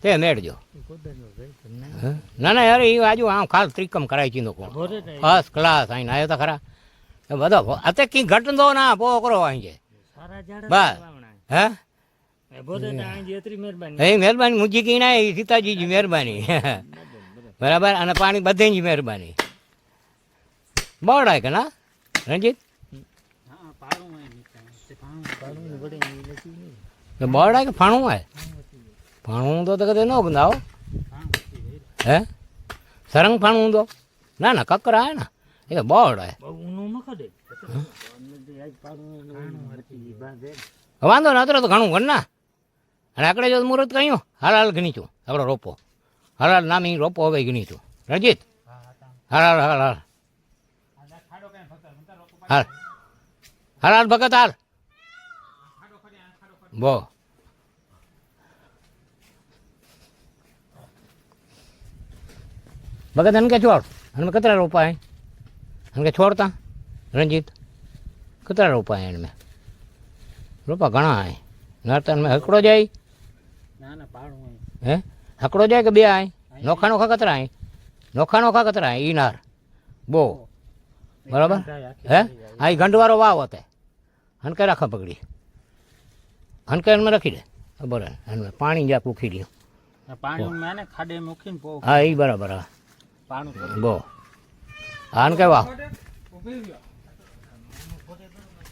તે મેળજો ના ના યાર એ આજુ આમ ખાસ ત્રિકમ કરાવી ચીંદો કોણ ફર્સ્ટ ક્લાસ અહીં આવ્યો તો ખરા બધો અત્યારે કઈ ઘટતો ના પો કરો અહીં છે બસ હે એ મહેરબાની મુજી કઈ ના એ સીતાજીજી મહેરબાની બરાબર અને પાણી બધેની મહેરબાની બવડાય કે ના રણજીત બવડાય કે ફાણું હોય ફાણું તો કદે ન ગંદાવો હે સરંગ ફાણું તો ના ના કકરા હે ને એ તો બવડાય વાંધો ને અત્યારે તો ઘણું ઘર ના અને આકડે જો મુહૂર્ત કહ્યું હાલ હાલ ગણી છું આપણો રોપો હાલ હાલ નામી રોપો હવે ગણી છું રણજીત હાલ હાલ હાલ હાલ હાલ હાલ હાલ ભગત હાલ બો ભગત એને કે છોડ અને કતરા રોપાય એને કે છોડતા રણજીત કતરા રોપાય એને મેં રોપા ઘણા આય નડતા મેં હકડો જાય હે હકડો જાય કે બે આય નોખા નોખા કતરા આય નોખા નોખા કતરા આય ઈ નાર બો બરાબર હે આ ગંડવારો વાવ હતો હનકે રાખા પકડી હનકે એમાં રાખી દે બરાબર એને પાણી જ્યાં પૂખી દઉં હા એ બરાબર હા બો આને કે વાવ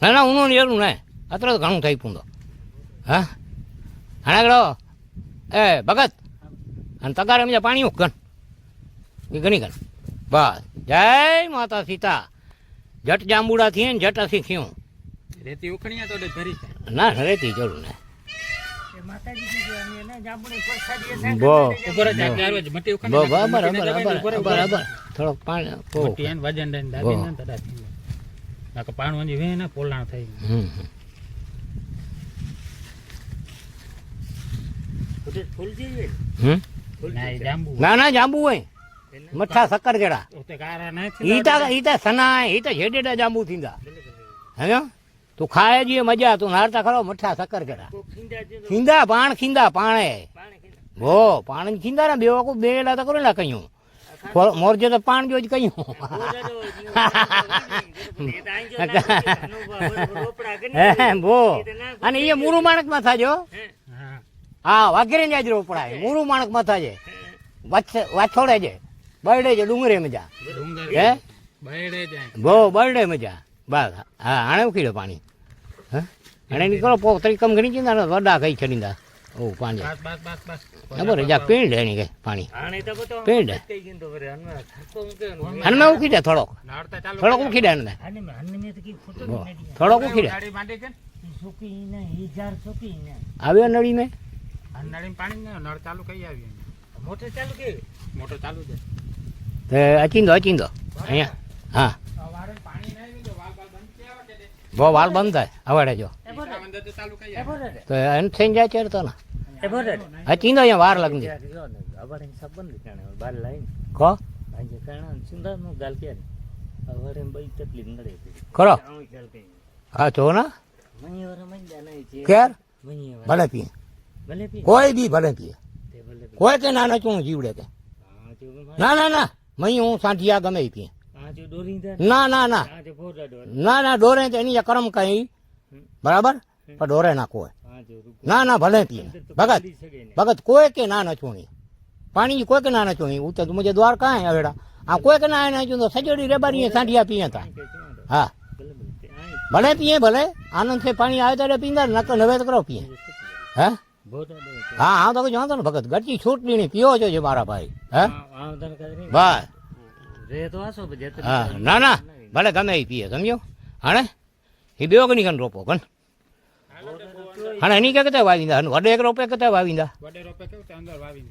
ના ના ઊનું જરૂર ને અત્યારે તો ઘણું થઈ પૂંદો હા હાણાગડો એ ભગત અને તગાર એમ પાણી ગણ એ ગણી ગણ બસ જય માતા સીતા જટ જાંબુડા થી ને જટ અસી થયું રેતી ઉખણ્યા તો ભરી ના રેતી જરૂર ને બરાબર થોડોક પાણી પોલાણ થઈ ના ના જાંબુ હોય મઠ્ઠા શક્કર જેડા ઈતા સના ઈતા હેડેડા જાંબુ થીંદા હે તું ખાય જઈએ મજા તું નારતા ખરો મઠ્ઠા શક્કર જેડા ખીંદા પાણ ખીંદા પાણે ભો પાણી ખીંદા ને બેવા કોઈ બેડા તો કરો ને કહ્યું મોરજે તો પાણ જો જ કહ્યું ભો અને એ મૂરું માણક માં થાજો હા વાઘેરે જ રોપડાય મૂરું માણક માં થાજે વાછોડે છે બરડે છે ડુંગરે મજા હે ભો બરડે મજા બસ હા આણે ઉખીડે પાણી હા આણે નીકળો પો ત્રિકમ ઘણી ચીંદા વડા કઈ છડીંદા ઓ પાણી બરાબર જા પીણ દે એની કઈ પાણી પીણ દે અને મેં ઉખી દે થોડોક થોડોક ઉખી દે ને થોડોક ઉખી દે આવ્યો નળી મેં અચીંદો અચીંદો અહીંયા હા બહુ વાલ બંધ થાય આવડે જો તો એને થઈને જાય ત્યારે તો ને અચીંદો અહીંયા વાર લગી કહો ખરો હા જો ના ક્યાર ભલે પીએ કોઈ બી ભલે પીએ કોઈ કે નાના ચૂં જીવડે કે ના ના ના મહી હું સાંઠિયા ગમે પીએ ના ના ના ના ના ડોરે તો એની કરમ કઈ બરાબર પણ ડોરે ના કોઈ ના ના ભલે પીએ ભગત ભગત કોઈ કે ના નચુણી પાણી કોઈ કે ના નચુણી ઉતર તું મુજે દ્વાર કાંઈ આવેડા આ કોઈ કે ના નચું તો સજોડી રેબારી સાંઠિયા પીએ તા હા ભલે પીએ ભલે આનંદ से પાણી આવે ત્યારે પીંદા ન તો નવે તો કરો પીએ હે હા હા તો જાણતો ને ભગત ગરજી છૂટ નહીં પીવો છો મારા ભાઈ હે બસ હા ના ના ભલે ગમે એ પીએ સમજો હાણે એ બે ઓગણી કન રોપો કન હાણે એની કે કતા વાવીંદા વડે એક રોપે કતા વાવીંદા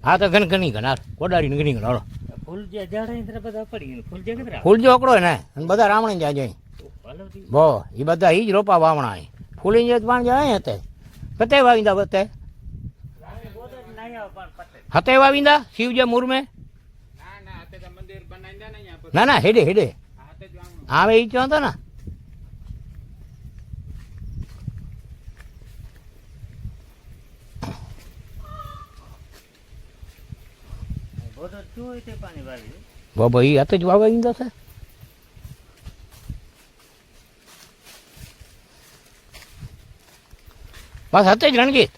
હા તો ઘન ઘણી ઘન કોડાડી ઘણી ઘન હાલો ફૂલ જો અકડો ને અને બધા રામણી જાય જાય બો એ બધા ઈ જ રોપા વાવણા ફૂલી જાય પાણ જાય હતે કતે વાવીંદા બતે હતે વાવીંદા શિવજે મુરમે ના ના હેડે હેડે આવે ઈ ચો તો ને બાબા ઈ હાથે જ વાવીંદા છે બસ હતે જ રણજીત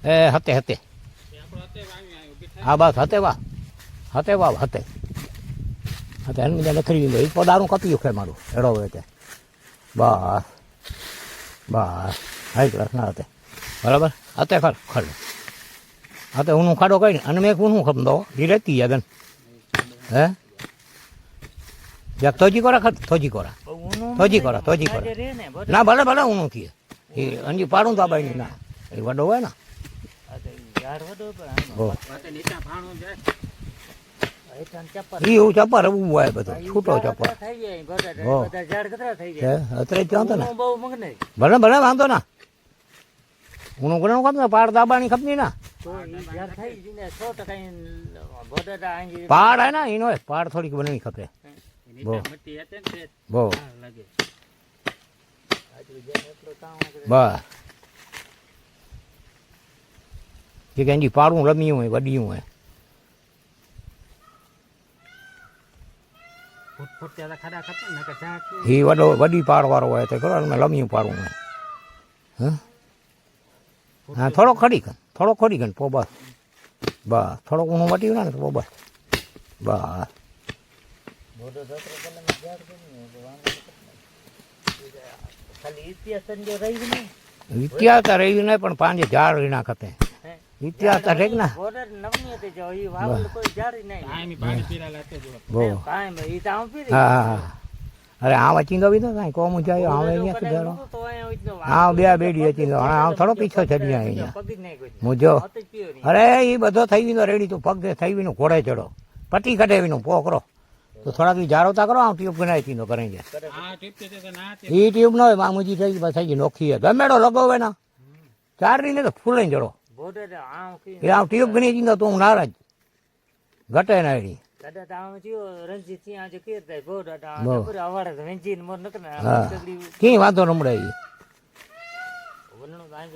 એ હતે હતે હા બસ હતે વાહ હતે વાહ હતે હતે એને બધા લખડી દીધો એ પદારું કપ્યું છે મારું એડો હોય તે બસ બસ હાઈ ક્લાસ ના હતે બરાબર હતે ખર ખર હતે હું ખાડો કઈ અને મેં હું ખમદો એ રહેતી આગન હે યાર તોજી કોરા ખર તોજી કોરા ના ભલે ભલે હું કીએ એ અંજી પાડું તો બાઈ ના એ વડો હોય ને એવું ચપ્પર એવું હોય બધું છૂટો ચપ્પર અત્યારે ચાલતો ને ભલે ભલે વાંધો ના હું ઘણું ખપ ને પાડ દાબાની ખપની ના પાડ હે ને એનો પાડ થોડીક બનવી ખપે બહુ બસ કે કંજી પાડું રમ્યું હોય વડિયું હોય એ વડો વડી પાડ વાળો હોય તો કરો લમ્યું પાડું હોય હા થોડો ખડી ગન પો બસ બસ થોડોક ઊનું વટ્યું ને તો બસ બસ ઇતિહાસ તો રહ્યું નહીં પણ પાંજે ઝાડ રહી નાખતે ઇતિહાસ તો રેક ના હા અરે આ વચીંદો બી તો કાંઈ કોમ જાય આવે અહીંયા સુધારો હા બે બેડી વચીંદો આમ થોડો પીછો ચડી જાય અહીંયા મુજો અરે એ બધો થઈ ગયો રેડી તું પગ થઈ ગયું ઘોડે ચડો પટી કઢાવીનું પોકરો તો થોડાક જાળવતા કરો આમ ટ્યુબ બનાવી પીનો કરી જાય એ ટ્યુબ ન હોય મામુજી થઈ થઈ ગઈ નોખી ગમેડો લગાવે ને ચાર ની તો ફૂલે જડો એ આમ ટ્યુબ ગણી દીધો તો હું નારાજ ઘટે ના એની કઈ વાંધો નમડે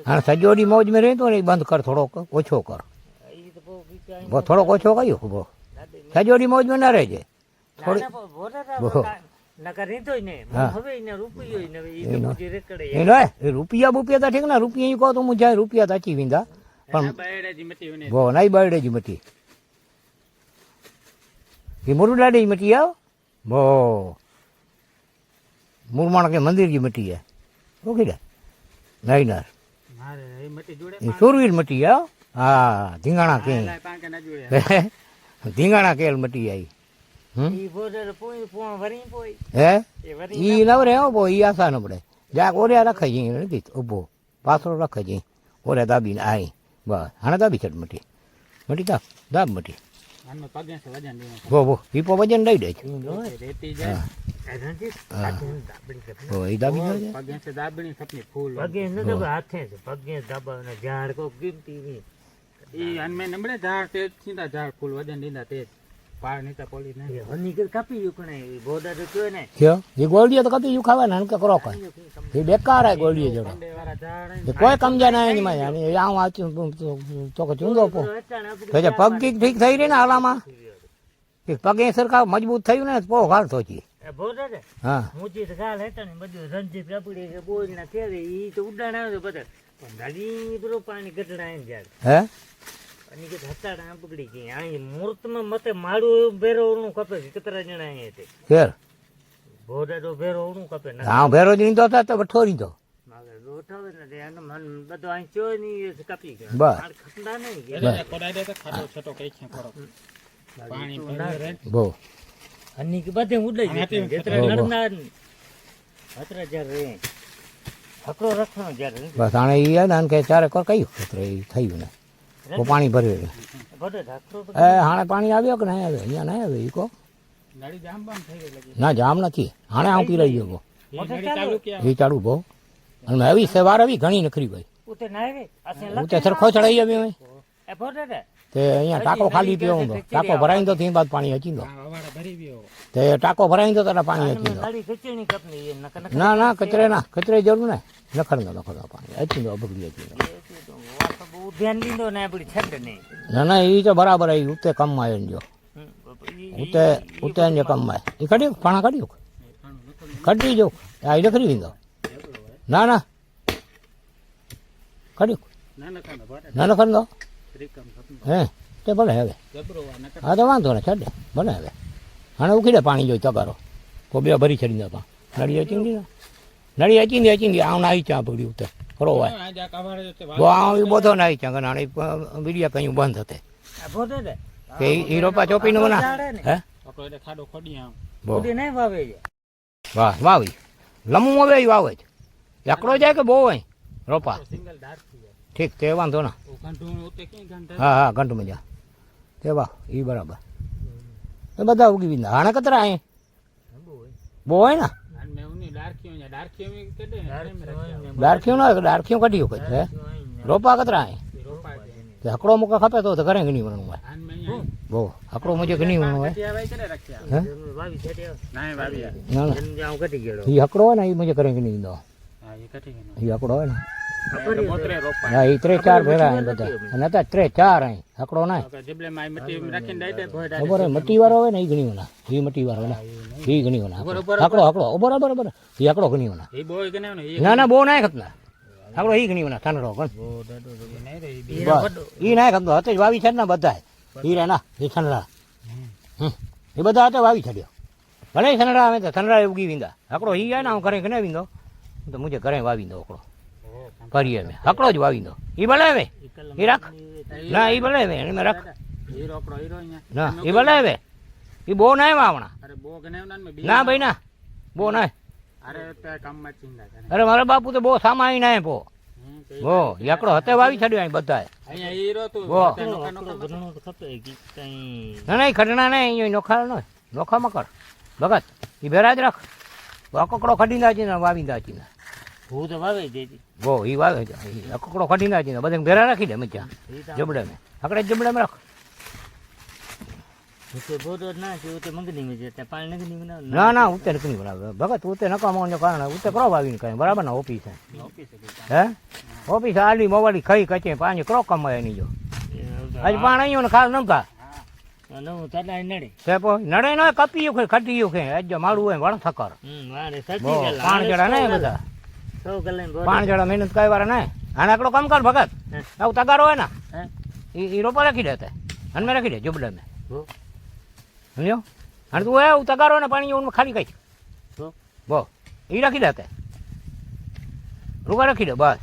હા સજોડી મોજ મેં રહેતો ને બંધ કર થોડોક ઓછો કર થોડોક ઓછો કયો સજોડી મોજ મેં ના રહેજે રૂપિયા બુપિયા તો ઠીક ને રૂપિયા કહો તો હું જાય રૂપિયા તો અચી વિંદા પણ બહુ નહીં બરડે જ મટી એ મુરુડાડી મટી આવ બહુ મુરમાણ કે મંદિર જી મટી જાય ઓકે નહીં ના સુરવીર મટી આવ હા ધીંગાણા કે ધીંગાણા કેલ મટી આવી હે ઈ નવરે ઉભો ઈ આશા નબળે જાક ઓર્યા રખાઈ જઈ નથી ઉભો પાછળ રખાઈ જઈ ઓરે દાબીને આઈ બસ હાણે દાબી ચડ મટી મટી દાબ મટી બો ઈપો વજન લઈ દે છે એ દાબી ગોળીઓ તો કપી ખાવાના કરો એ બેકાર હે ગોળીઓ જોડો કોઈ કમજા ના એની માં તો ચૂંદો પો પગ ઠીક થઈ રહી ને હાલામાં પગે સરખા મજબૂત થયું ને પો ઘાલ થોચી હા પાણી ગટડા પકડી ગઈ મુહૂર્ત માં મતે મારું ભેરો કપે કેટલા જણા ભોડા તો ભેરો કપે હા ભેરો જ નીંદો હતા તો વઠો નીંદો બધો અહીં ચો ની કપી ગયો બહુ અની કે બધે ઉડાઈ જતી જેતરા ઓહો. નડના અતરા જ્યારે રે હકડો રખવાનો જ્યારે બસ આણે ઈ હે ને આને કે ચારે કર કયું ખેતરે ઈ થયું ને તો પાણી ભર્યું બધે ઢાકરો એ હાણે પાણી આવ્યો કે નહીં આવે અહીંયા નહીં આવે ઈ કો નડી જામ બામ થઈ ગઈ લાગી ના જામ નથી હાણે આવતી રહી ગયો મોટે ચાલુ એ ચાલુ બહુ અને આવી સવાર આવી ઘણી નખરી ભાઈ ઉતે નાવે અસે હું તે સરખો ચડાઈ આવ્યો મેં એ ફોટે રે તે અહીંયા ટાંકો ખાલી પીવો ઊંધો ટાંકો ભરાઈ દો ત્યાં બાદ પાણી હચી દો વાડા ભરી ગયો તે ટાંકો ભરાઈ દો ત્યારે પાણી હચી દો નડી ખીચણી કપની એ નક નક ના ના કચરે જરૂર ને નખર પાણી હચી દો બગડી હચી દો વાત તો બહુ ધ્યાન લીધો ને આપડી છેડ નહીં ના ના એ તો બરાબર આવી ઉતે કમમાં આવીને જો ઉતે જે કમમાં એ કાઢ્યું પાણા કાઢ્યું કાઢી જો આ એ નખરી દીધો ના ના કાઢ્યું ના નખર દો હે તે ભલે હવે હા તો વાંધો ને છડે ભલે હવે હાણે ઉખીડે પાણી જોઈ તગારો કોબિયા ભરી છડી દો નડી અચીંદી નડી અચીંદી આવ નાઈ ચા પડ્યું ઉતે ખરો હોય બહુ આવ એ બધો નાઈ ચા ગણાણે બીડિયા કયું બંધ હતે આ ફોટે રે કે ઈ રોપા ચોપી નો ના હે ખાડો ખડી આમ બહુ ઉડી નહીં વાવે છે વાહ વાવી લમું હવે ઈ વાવે છે એકડો જાય કે બહુ હોય રોપા સિંગલ ડાર્ક થઈ ઠીક તે વાંધો ના જાય ઉતે કે ઘંટા હા હા ઘંટું મજા તે વાહ ઈ બરાબર એ બધા ઉગી બીંદા હાણે કતરા અહીં બહુ હોય ને ડાર્ખ્યું ના ડાર્ખ્યું કાઢ્યું કઈ હે રોપા કતરા અહીં તે હકડો મૂકા ખપે તો ઘરે ઘણી વણવું હોય બહુ હકડો મુજે ઘણી વણવું હોય હે વાવી છેડે ના ના જન જાવ કટી ગયો ઈ હકડો હોય ને ઈ મુજે ઘરે ઘણી વિંદો ઈ હકડો હોય ને હા ઈ 3-4 ભેરા અહીં બધા અને અત્યારે 3-4 અહીં હકડો ના ખબર મટી વાળો હોય ને ઈ ઘણી વણા ઈ મટી વાળો ને ઈ ઘણી વણા હકડો બરાબર ઈ હકડો ઘણી વણા ના ના બહુ ના ખતના હકડો ઈ ઘણી વણા ઠંડો કોણ ઈ ના ખતનો હતે જ વાવી છે ને બધા ઈ રે ના ઈ ઠંડા એ બધા હતે વાવી છડ્યો ભલે ઠંડા આવે તો ઠંડા ઉગી વિંદા હકડો ઈ આવે ને હું ઘરે ઘણે વિંદો તો મુજે ઘરે વાવી દો હકડો ભરીએ મેં હકડો જ વાવી દો ઈ ભલે આવે ઈ રાખ ના ઈ ભલે આવે એમાં રાખ ના ઈ ભલે આવે ઈ બહુ ના વાવણા ના ભાઈ ના બહુ ના અરે મારા બાપુ તો બહુ સામાઈ ના પો બહો એકડો હતે વાવી છડ્યો અહીં બધા ના નહીં ખડના નહીં અહીંયા નોખા ન નોખા મકર ભગત ઈ ભેરા જ રાખ અકકડો ખડી નાચી ને વાવી નાચી ને હું તો વાવે દેતી બહુ ઈ વાવે છે અકકડો ખડી નાચી ને બધા ભેરા રાખી દે મચ્યા જબડે મેં હકડે જબડે મેં રાખ ઉતે બોડો ના છે ઉતે મંગની મે જતા પાણી નગની મે ના ના ઉતે નથી બરાબર ભગત ઉતે નકામો કારણ ઉતે કરો વાવીને કઈ બરાબર ના ઓફિસ હે ઓફિસ આલી મોવાડી ખાઈ કચે પાણી કરો કમાય એની જો આજ પાણી અહીંયા ને ખાસ નમકા નવું તડા નડે તે પો નડે ન કપીયું કે ખટીયું કે આજ મારું હોય વણ થકર મારે સતી ગેલા પાણ જડા ને બધા સૌ ગલે પાણ જડા મહેનત કઈ વાર નહીં આને આકડો કામ કર ભગત આવું તગારો હોય ને ઈ રોપા રાખી દે તે અને મેં રાખી દે જબડે મેં સમજો અને તું એવું તગારો ને પાણી એવું ખાલી કઈ બો ઈ રાખી દે તે રૂપા રાખી દે બસ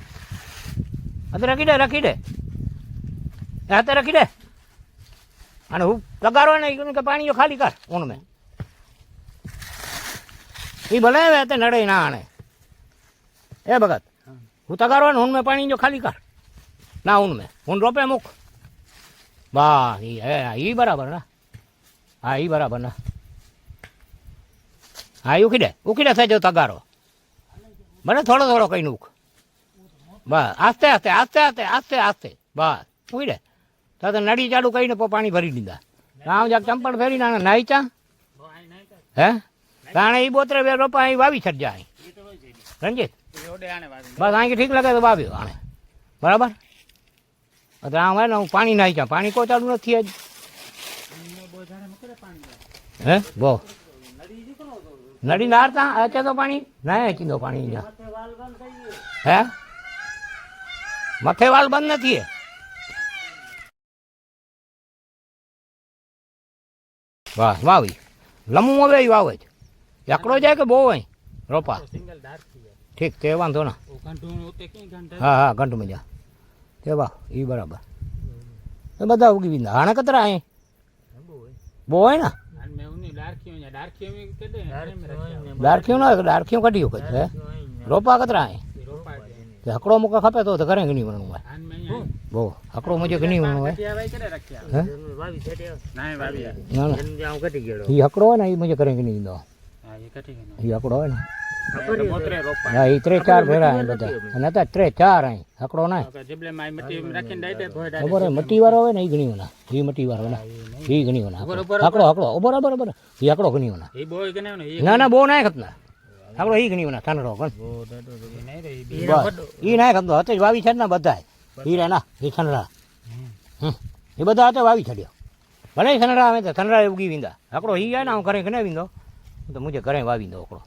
અત્યારે રાખી દે હાથે રાખી દે અને હું તગારો ને કે પાણી ખાલી કર ઊન મેં એ ભલે આવે તે નડે ના આણે એ ભગત હું તગારો ને ઊન મેં પાણી જો ખાલી કર ના ઊન મેં ઊન રોપે મૂક બા ઈ બરાબર ના હા ઈ બરાબર ના હા એ ઉખી દે થઈ જાવ તગારો ભલે થોડો કઈ ઉખ બસ આસ્તે આસ્તે બસ ઉખી દે તો નડી ચાલુ કહીને પાણી ભરી દીધા આમ જાક ચંપલ ફેરી ના નાઈ ચા હે તાણે ઈ બોતરે બે રોપા અહીં વાવી છડજા અહીં રંજીત બસ અહીં ઠીક લાગે તો વાવ્યો આણે બરાબર એટલે આમ હોય ને હું પાણી નાઈ ચા પાણી કોઈ ચાલુ નથી આજ હે બહુ નડી નારતા અચે તો પાણી ના ચીંદો પાણી હે મથે વાલ બંધ નથી વાહ વાવી લમું હવે વાવે છે એકડો જાય કે બહુ હોય રોપા ઠીક તે વાંધો ના હા ઘંટું મજા તે વાહ એ બરાબર એ બધા ઉગી બીંદા હાણે કતરા અહીં બહુ હોય ને ડારખ્યું ના ડારખ્યું કાઢ્યું કઈ હે રોપા કતરા હે તે હકડો મૂકા ખપે તો ઘરે ઘણી વણવું હોય બહુ હકડો મુજે ઘણી વણવું હોય હે ના ના એ હકડો હોય ને એ મુજે ઘરે ઘણી દો એ હકડો હોય ને હા એ 3-4 ભેરા હે બધા અને અત્યારે 3-4 હે હકડો ના ખબર હે મટી વાળો હોય ને એ ઘણી વણા એ મટી વાળો ને એ ઘણી વણા હકડો હકડો બરાબર બરાબર એ હકડો ઘણી વણા ના ના બહુ ના ખતના હકડો એ ઘણી વણા કાનડો પણ એ ના ખતનો હતો જ વાવી છે ને બધા એ રે ના એ ખનડા એ બધા હતા વાવી છડ્યો ભલે ખનડા આવે તો ખનડા ઉગી વિંદા હકડો એ જાય ને હું ઘરે ઘણે વિંદો તો મુજે ઘરે વાવી દો હકડો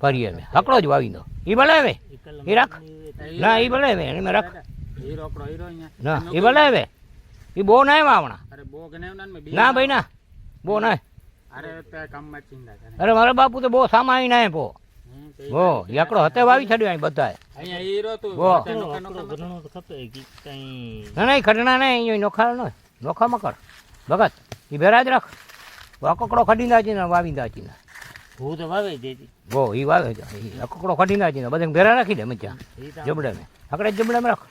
ફરીએ મેં હકડો જ વાવી દો એ ભલે હવે એ રાખ ના એ ભલે હવે એને રાખ ના એ ભલે હવે એ બહુ ના વાવણા ના ભાઈ ના બહુ ના અરે મારા બાપુ તો બહુ સામાઈ ના પો બહુ એકડો હતે વાવી છડ્યો અહીં બધા ના ના ખડના ને અહીંયા નોખા ન નોખા મકર ભગત એ ભેરા જ રાખ અકકડો ખડી દાચી ને વાવી દાચી ને હું તો વાવે દેતી બહુ એ વાવે અકકડો ખડી દાચી ને બધા ભેરા રાખી દે મચ્યા જબડે મેં અકડે જબડે માં રાખ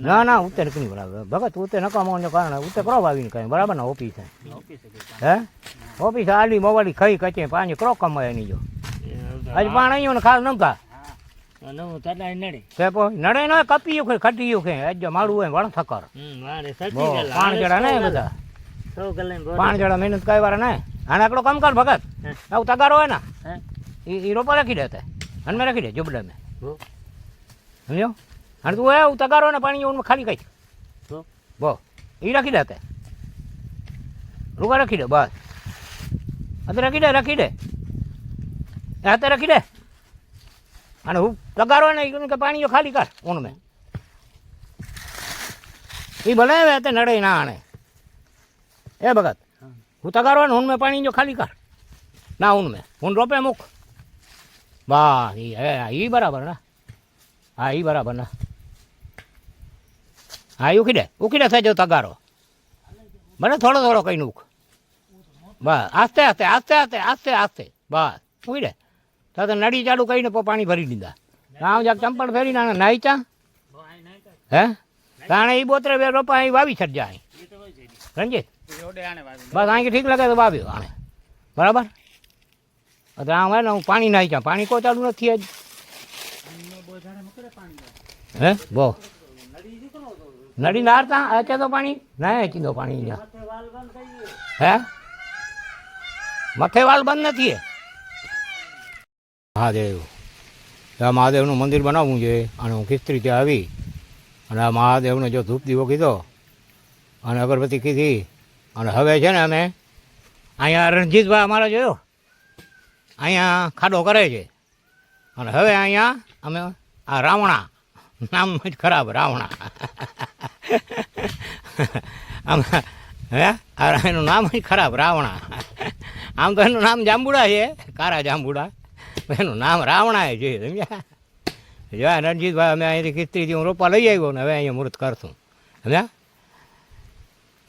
ના ના ઉત્તર નહીં બરાબર ભગત ઉત્તર નકામો કારણ ઉત્તર કરો વાવીને કઈ બરાબર ને ઓફિસ હે ઓફિસ આલી મોવાડી ખાઈ કચે પાણી કરો કમાય નહીં જો હજી પાણી અહીંયા ખાસ નમતા નડે ન કપીયું ખટીયું ખે અજો માળું હોય વણ થકર પાણી જડા ને બધા પાણી જડા મહેનત કઈ વાર ને આને આકડો કામ કર ભગત આવું તગારો હોય ને એ રોપા રાખી દે અને મેં રાખી દે જબડે મેં સમજો અને તું એવું તગારો ને પાણી ખાલી કઈ બો એ રાખી દે રૂગા રાખી દે બસ અત્યારે રાખી દે હાથે રાખી દે અને હું તગારો ને કે પાણી ખાલી કર ઊન મેં એ ભલે તે નડે ના આણે એ ભગત હું તગારો ને ઊન મેં પાણી જો ખાલી કર ના ઊન મેં ઊન રોપે મૂક બા એ બરાબર ના હા એ બરાબર ના હા એ ઉખી દે થાય તગારો ભલે થોડો થોડો કઈ ઉખ બસ આસ્તે આસ્તે આસ્તે આસ્તે આસ્તે આસ્તે બસ ઉખી દે તો નડી ચાલુ કરીને પાણી ભરી દીધા આમ જાક ચંપલ ફેરી ના નાઈ ચા હે તાણે એ બોતરે બે રોપા અહીં વાવી છડજા અહીં રંજીત બસ અહીં ઠીક લાગે તો વાવ્યો આણે બરાબર તો આમ હોય ને હું પાણી નાઈ ચા પાણી કોઈ ચાલુ નથી જ હે બહુ નડી નારતા અત્યારે તો પાણી ના ચીંદો પાણી હે મથે વાલ બંધ નથી મહાદેવ આ મહાદેવનું મંદિર બનાવવું છે અને હું ખિસ્ત્રી ત્યાં આવી અને આ મહાદેવનો જો ધૂપ દીવો કીધો અને અગરબત્તી કીધી અને હવે છે ને અમે અહીંયા રણજીતભાઈ અમારા જોયો અહીંયા ખાડો કરે છે અને હવે અહીંયા અમે આ રાવણા નામ જ ખરાબ રાવણા હે એનું નામ જ ખરાબ રાવણા આમ તો એનું નામ જાંબુડા છે કારા જાંબુડા એનું નામ રાવણા છે સમજ્યા જો રણજીતભાઈ અમે અહીંથી ખિસ્ત્રીથી હું રોપા લઈ આવ્યો ને હવે અહીંયા મુહૂર્ત કરશું સમજ્યા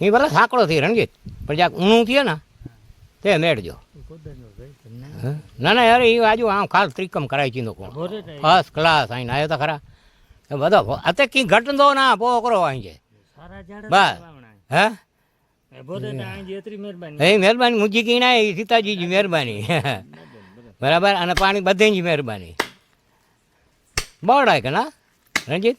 એ ભલે સાંકડો થઈ રણજીત પણ જ્યાં ઊણું થયે ને તે મેળજો ના ના યાર એ આજુ આમ ખાસ ત્રિકમ કરાવી ચીંદો કોણ ફર્સ્ટ ક્લાસ અહીં આવ્યો તો ખરા બધો અત્યારે કઈ ઘટતો ના પો કરો અહીં છે બસ હે એ મહેરબાની મુજી કી ના એ સીતાજીજી મહેરબાની બરાબર અને પાણી બધેની મહેરબાની બળાય કે ના રણજીત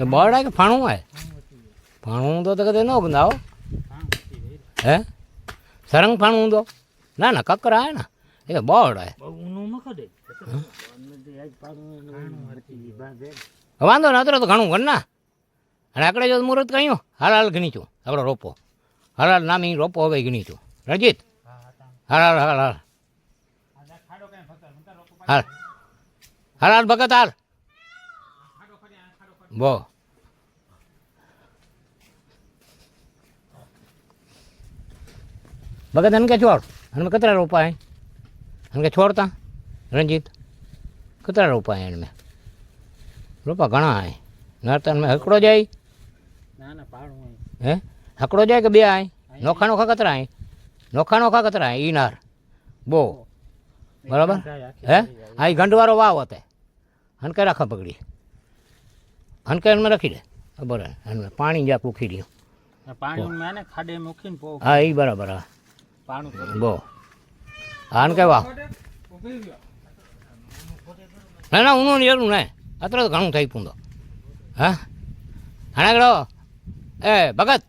બળાય કે ફાણું હોય ફાણું તો કદે ન બંધાવો હે સરંગ ફાણું તો ના ના કકરા હે ને એ તો બળાય વાંધો ને અત્યારે તો ઘણું ઘર ના અને આકડે જો મુહૂર્ત કહ્યું હાલ ગણી છું આપણો રોપો હાલ નામી રોપો હવે ગણી છું રણજીત હાલ હાલ હાલ હાલ હાલ હાલ ભગત હાલ બો ભગત એને કે છોડ અને કતરા રોપા હે એને કે છોડતા રણજીત કતરા રોપા હે એને રોપા ઘણા હે નર્તન મેં હકડો જાય ના ના પાડું હોય. હે હકડો જાય કે બે આય નોખા નોખા કતરા આય નોખા નોખા કતરા આય ઈ નાર બો બરાબર હે આ ઈ ગંડવારો વાવ હતે હનકે રાખા પકડી હનકે એમાં રાખી દે બરાબર અને પાણી જ્યાં પૂખી રહ્યું પાણી મેં ને ખાડે મૂકીને પો હા એ બરાબર હા પાણી બો આને કે વાવ ના ના ઊનું એરું ને અત્યારે તો ઘણું થઈ પૂંદો હા હાણાગડો એ ભગત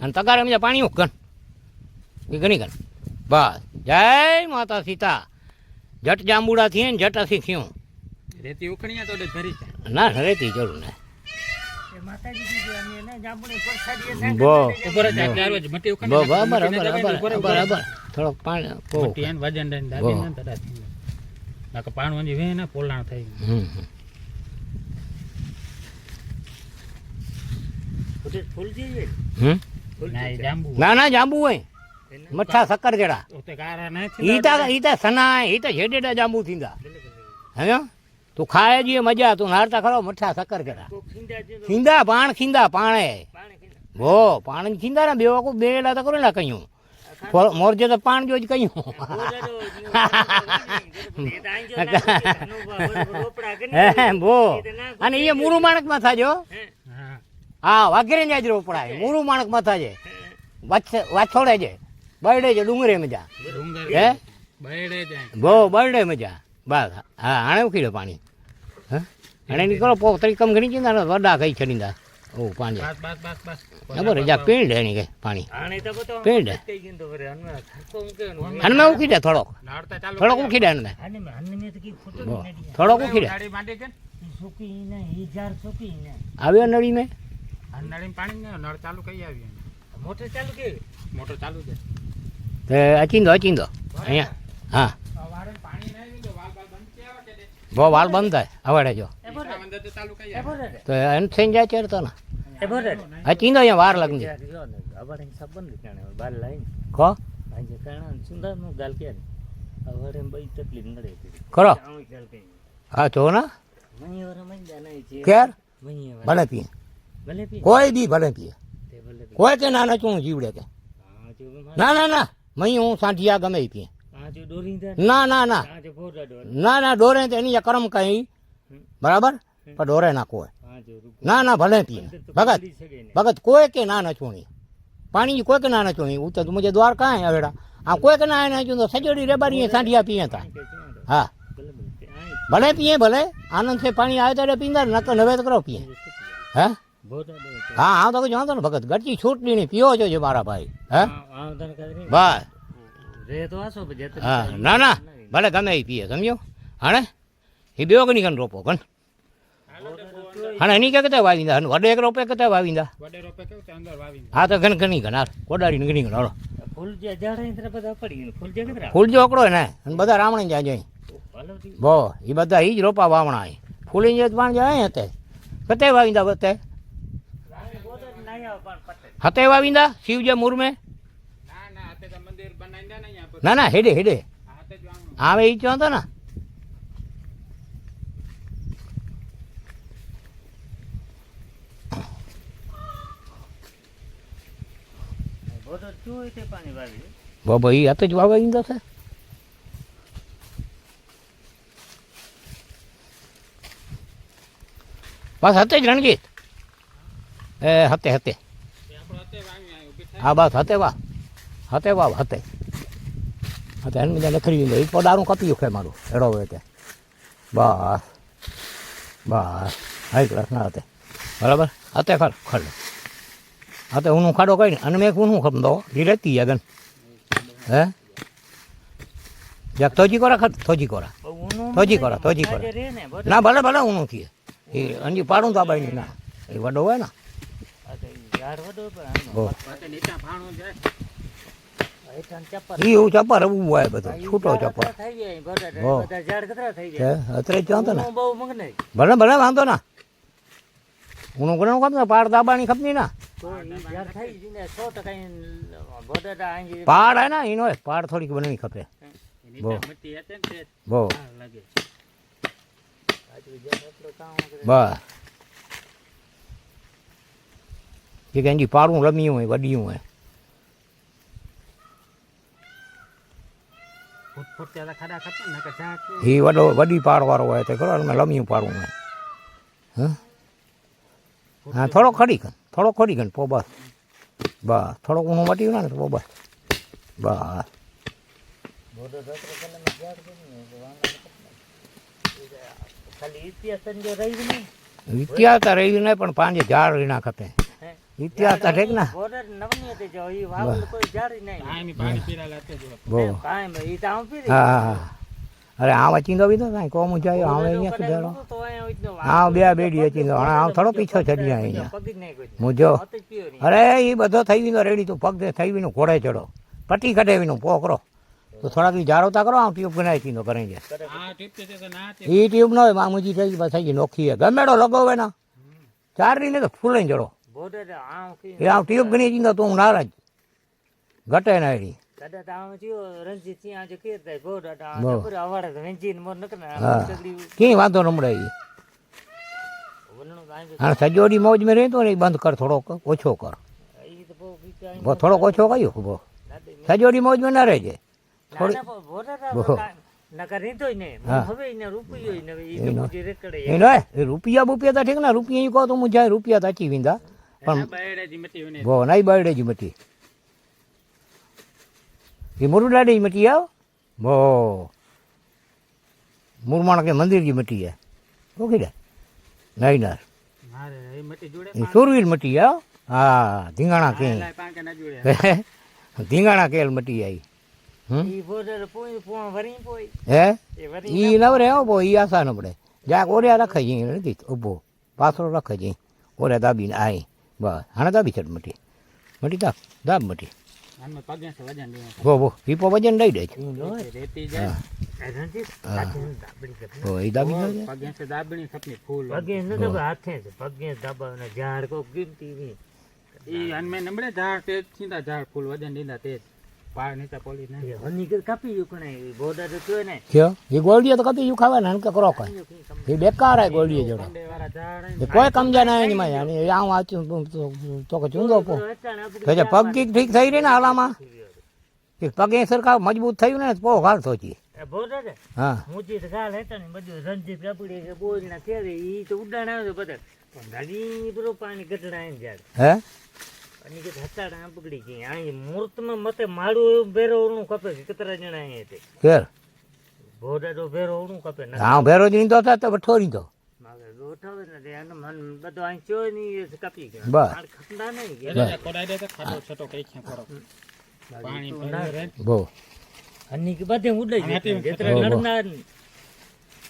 અને તગારે બીજા પાણી ગન એ ગણી ગન બસ જય માતા સીતા જટ જાંબુડા થઈએ ને જટ અસી થયું રેતી ઉખણીયા તો ભરી ના રેતી જરૂર ને બો બો બરાબર બરાબર બરાબર થોડોક પાણી વજન દાદી પાણી વંજી વે ને પોલાણ થઈ ના ના જાંબુ હોય મઠ્ઠા શક્કર જેડા ઈ તા સના ઈ તો જેડેડા જાંબુ થીંદા હે તું ખાય જે મજા તું નારતા ખરો મઠ્ઠા શક્કર જેડા ખીંદા પાણ ખીંદા પાણે ભો પાણી ખીંદા ને બેવા કો બેડા તો કરો ને કયું મોરજે તો પાણ જો જ કહ્યું બો અને એ મૂરું માણક માં થાજો હા વાઘેરે જ રોપડાય મૂરું માણક માં થાજે વાછોડે છે બરડે છે ડુંગરે મજા હે બો બરડે મજા બસ હા આણે ઉખીડે પાણી હા આણે નીકળો પોતરી કમ ઘણી ચીંદા વડા કઈ ચડીંદા ઓ પાણી બરાબર જા પીણ દે ની કે પાણી પીણ દે હનમે ઉખી દે થોડોક થોડોક ઉખી દે હનમે થોડોક ઉખી દે આવ્યો નળી મેં પાણી નળ ચાલુ કઈ આવી મોટર ચાલુ કે મોટર ચાલુ છે તે અચીંદો અહીંયા હા બહુ વાલ બંધ થાય આવડે જો તો એને થઈને જાય ત્યારે તો ને અચીંદો અહીંયા વાર લાગી ખો ખરો હા તો ના ક્યાર ભલે પીએ કોઈ દી ભલે પીએ કોઈ કે નાના ચું જીવડે કે ના ના ના મહી હું સાંઠિયા ગમે એ પીએ ના ના ના ના ના ડોરે તો એની કરમ કઈ બરાબર પણ ડોરે ના કોઈ ના ના ભલે પીએ ભગત ભગત કોઈ કે ના નચુણી પાણી કોઈ કે ના નચુણી ઉતર તું મુझे द्वार कहाँ है अवेड़ा हाँ कोई के ना नचूं तो सजोड़ी रेबारी साठिया पिए था हाँ भले पिए भले आनंद से पानी आए तो पींदा न तो नवे तो करो पिए है हाँ हाँ तो जानता ना भगत गटकी छूट नहीं पियो जो मारा भाई है बस हाँ ना ना भले गमे ही पिए समझो हाँ ये बेओ कनी कन रोपो कन हाँ एनी क्या कहते वावींदा वडे एक रोपे कहते वावींदा हाँ तो घन घनी घनार कोडारी घनी घनारो फूल जो अकड़ो है ने बधा रामणी जाए जाए बो ये बधा ही ज रोपा वावणा है फूली जे पण जाए हते कते वावींदा बते हते वावींदा शिवजे मूर में ना ना हेडे हेडे आवे ई चवंदो ना बाबा ई हते ज वावींदा छे बस हते ज रणजीत ए हते हते हाँ बस हते वाह हते वाह हते हते हन मुझे लखड़ी वींदो ई पोडारू कपी उखे मारू एड़ो वे ते बस बस हाई क्लास ना हते बराबर हते खर खड़ हते ऊनु खाडो कई अने मैं ऊनु खपंदो ई रेती अगन हे जक तोजी कोरा खत तोजी कोरा ना भले भले ऊनु थी ई अंजी पाडू तो बाई ना ई वडो है ना ई चप्पर हुआ है बधो छूटो चप्पर अतरे चाहता ना भले भले वांधो ना ऊनो घणो खपे पाड़ दाबानी खपनी ना पाड़ है ना इनो पाड़ थोड़ी बननी खपे बो बो बस એ કે એની પારું રમ્યું હોય વડિયું હોય ફૂટ ત્યાં ખાડા ખપે ને કે ઝાડ એ વડી પારવાળો હોય તો ખરો અમે લમ્યું પાડવું હોય હા હા થોડો ખડી ગણ પો બસ થોડોક ઊનું મટ્યું ને તો પો બસ બોર્ડર 10 કલાકમાં ઝાડ બની ને તો વાંધો ખાલી ઇતિહાસ જો રહી નહીં ઇતિહાસ તો રહ્યું નહીં પણ પાંજે ઝાડ રીના ખપે ઇતિહાસ તો ઠીક ને બોર્ડર નવની હતી જો ઈ વાવલ કોઈ ઝાડ નહીં પાણી પીરા લાતે જો બહુ કાઈ ઈ તો આમ પીરી હા અરે આમ ચીંદો બીધો કાંઈ કોમ જાય આવે અહીંયા સુધારો તો અહીંયા ઉતનો હા બે બેડી ચીંદો આમ થોડો પીછો ચડી જાય અહીંયા પગ જ નહીં કોઈ મુજો અત જ પીયો નહીં અરે એ બધો થઈ ગયો રેડી તું પગ થઈ ગયું ઘોડે ચડો પટ્ટી કઢાવીનું પોકરો તો થોડાક જાળવતા કરો આમ ટ્યુબ બનાવી ચીંદો કરી છે એ ટ્યુબ ન હોય મામુજી થઈ ગઈ થઈ ગઈ નોખી ગમેડો લગાવે ને ચાર રીને તો ફૂલે ચડો બોર્ડર આમ કી એ આમ ટ્યુબ ગણી ચીંદો તું નારાજ ઘટે ના એડી કદાચ આમ થયો રણજીત સિંહ આજે કે થાય બોર્ડર આ બહુ. પર અવાડે રણજીત મોર નકને હા સગડી ક્યાંય વાંધો ન મળે એ વલણો આંગે અને સજોડી મોજ મેં રહેતો ને એ બંધ કર થોડોક ઓછો કર ઈ તો બહુ વિચાર બહુ થોડોક ઓછો કયો બહુ સજોડી મોજ મેં ના રહેજે થોડી બોર્ડર બહુ. નકર રીતોય ને હા. હવે એને રૂપિયો ને ઈ એનો. તો રેકડે એ ના એ રૂપિયા બુપિયા તો ઠીક ને રૂપિયા કહો તો હું જાય રૂપિયા તો અચી વિંદા પણ બાયડેજી મટી ને બહુ નહીં બરડે જ મટી એ મુરુડાડે જ મટી આવ બહુ મુરમાણ કે મંદિર જ મટી જાય ઓકે રે નહીં ના મારે એ મટી જોડે એ સુરવીર મટી આવ હા ધીંગાણા કે પાંકે ના જોડે ધીંગાણા કેલ મટી જાય ઈ બોર્ડર પોઈ પોણ વરી પોઈ હે એ વરી ઈ નવરે આવો બો ઈ આશા નબળે જાક ઓર્યા રખે જઈ નથી ઉભો પાછળ રખે જઈ ઓરે દાબીને આઈ બસ હાણે દાબી છટ મટી દાબ મટી આમે પગે સે વજન દે બો ઈપો વજન દઈ દે છે રેતી જાય રણજીત હાથે દાબડી કે ઓ ઈ દાબી જાય પગે સે દાબણી ખપની ફૂલ પગે ન તો હાથે છે પગે દાબાને ઝાડ કો ગીમતી ની ઈ અનમે નમડે ઝાડ તે સીધા ઝાડ ફૂલ વજન દીધા તે પાર નીચે પોલી ના હની કે કાપી યુકણે બોર્ડર તો ને કયો એ ગોળડીઓ તો કદી યુ ખાવા ને કરો કઈ એ બેકાર હે ગોળડીઓ જોડો વાળા ઝાડ એ કોઈ કમજા ના એની માં અને આમ આચું તો કે ચુંગો પો કે પગ ઠીક થઈ રહી ને હાલામાં એ પગે સરખા મજબૂત થયું ને પો ઘાલ થોચી બોર્ડર હા મુજી તો ગાલ હેતા ને બધું રણજીત કાપડી કે બોલ ના કેરે ઈ તો ઉડાણ આવે બધા પણ ગાડી બરો પાણી ગટડા આઈને જાય હે અને કે હતાડા પકડી ગઈ આ મૂર્તમાં મતે માડું ભેરોનું કપે કેટલા જણા અહીંયા તે ફેર બોર્ડર તો ભેરોનું કપે ના હા ભેરો જ તો હતા તો ઠોરી તો માગે ગોઠાવે ને એને મન બધો અહીં ચોય ની કાપી ગયા બસ. આ ખંડા નહીં કે કોડાઈ દે તો ખાડો છટો કઈ છે કરો પાણી ભરી રહે બહુ અની કે બધે ઉડાઈ જાય જેતરા બહુ. નડનાર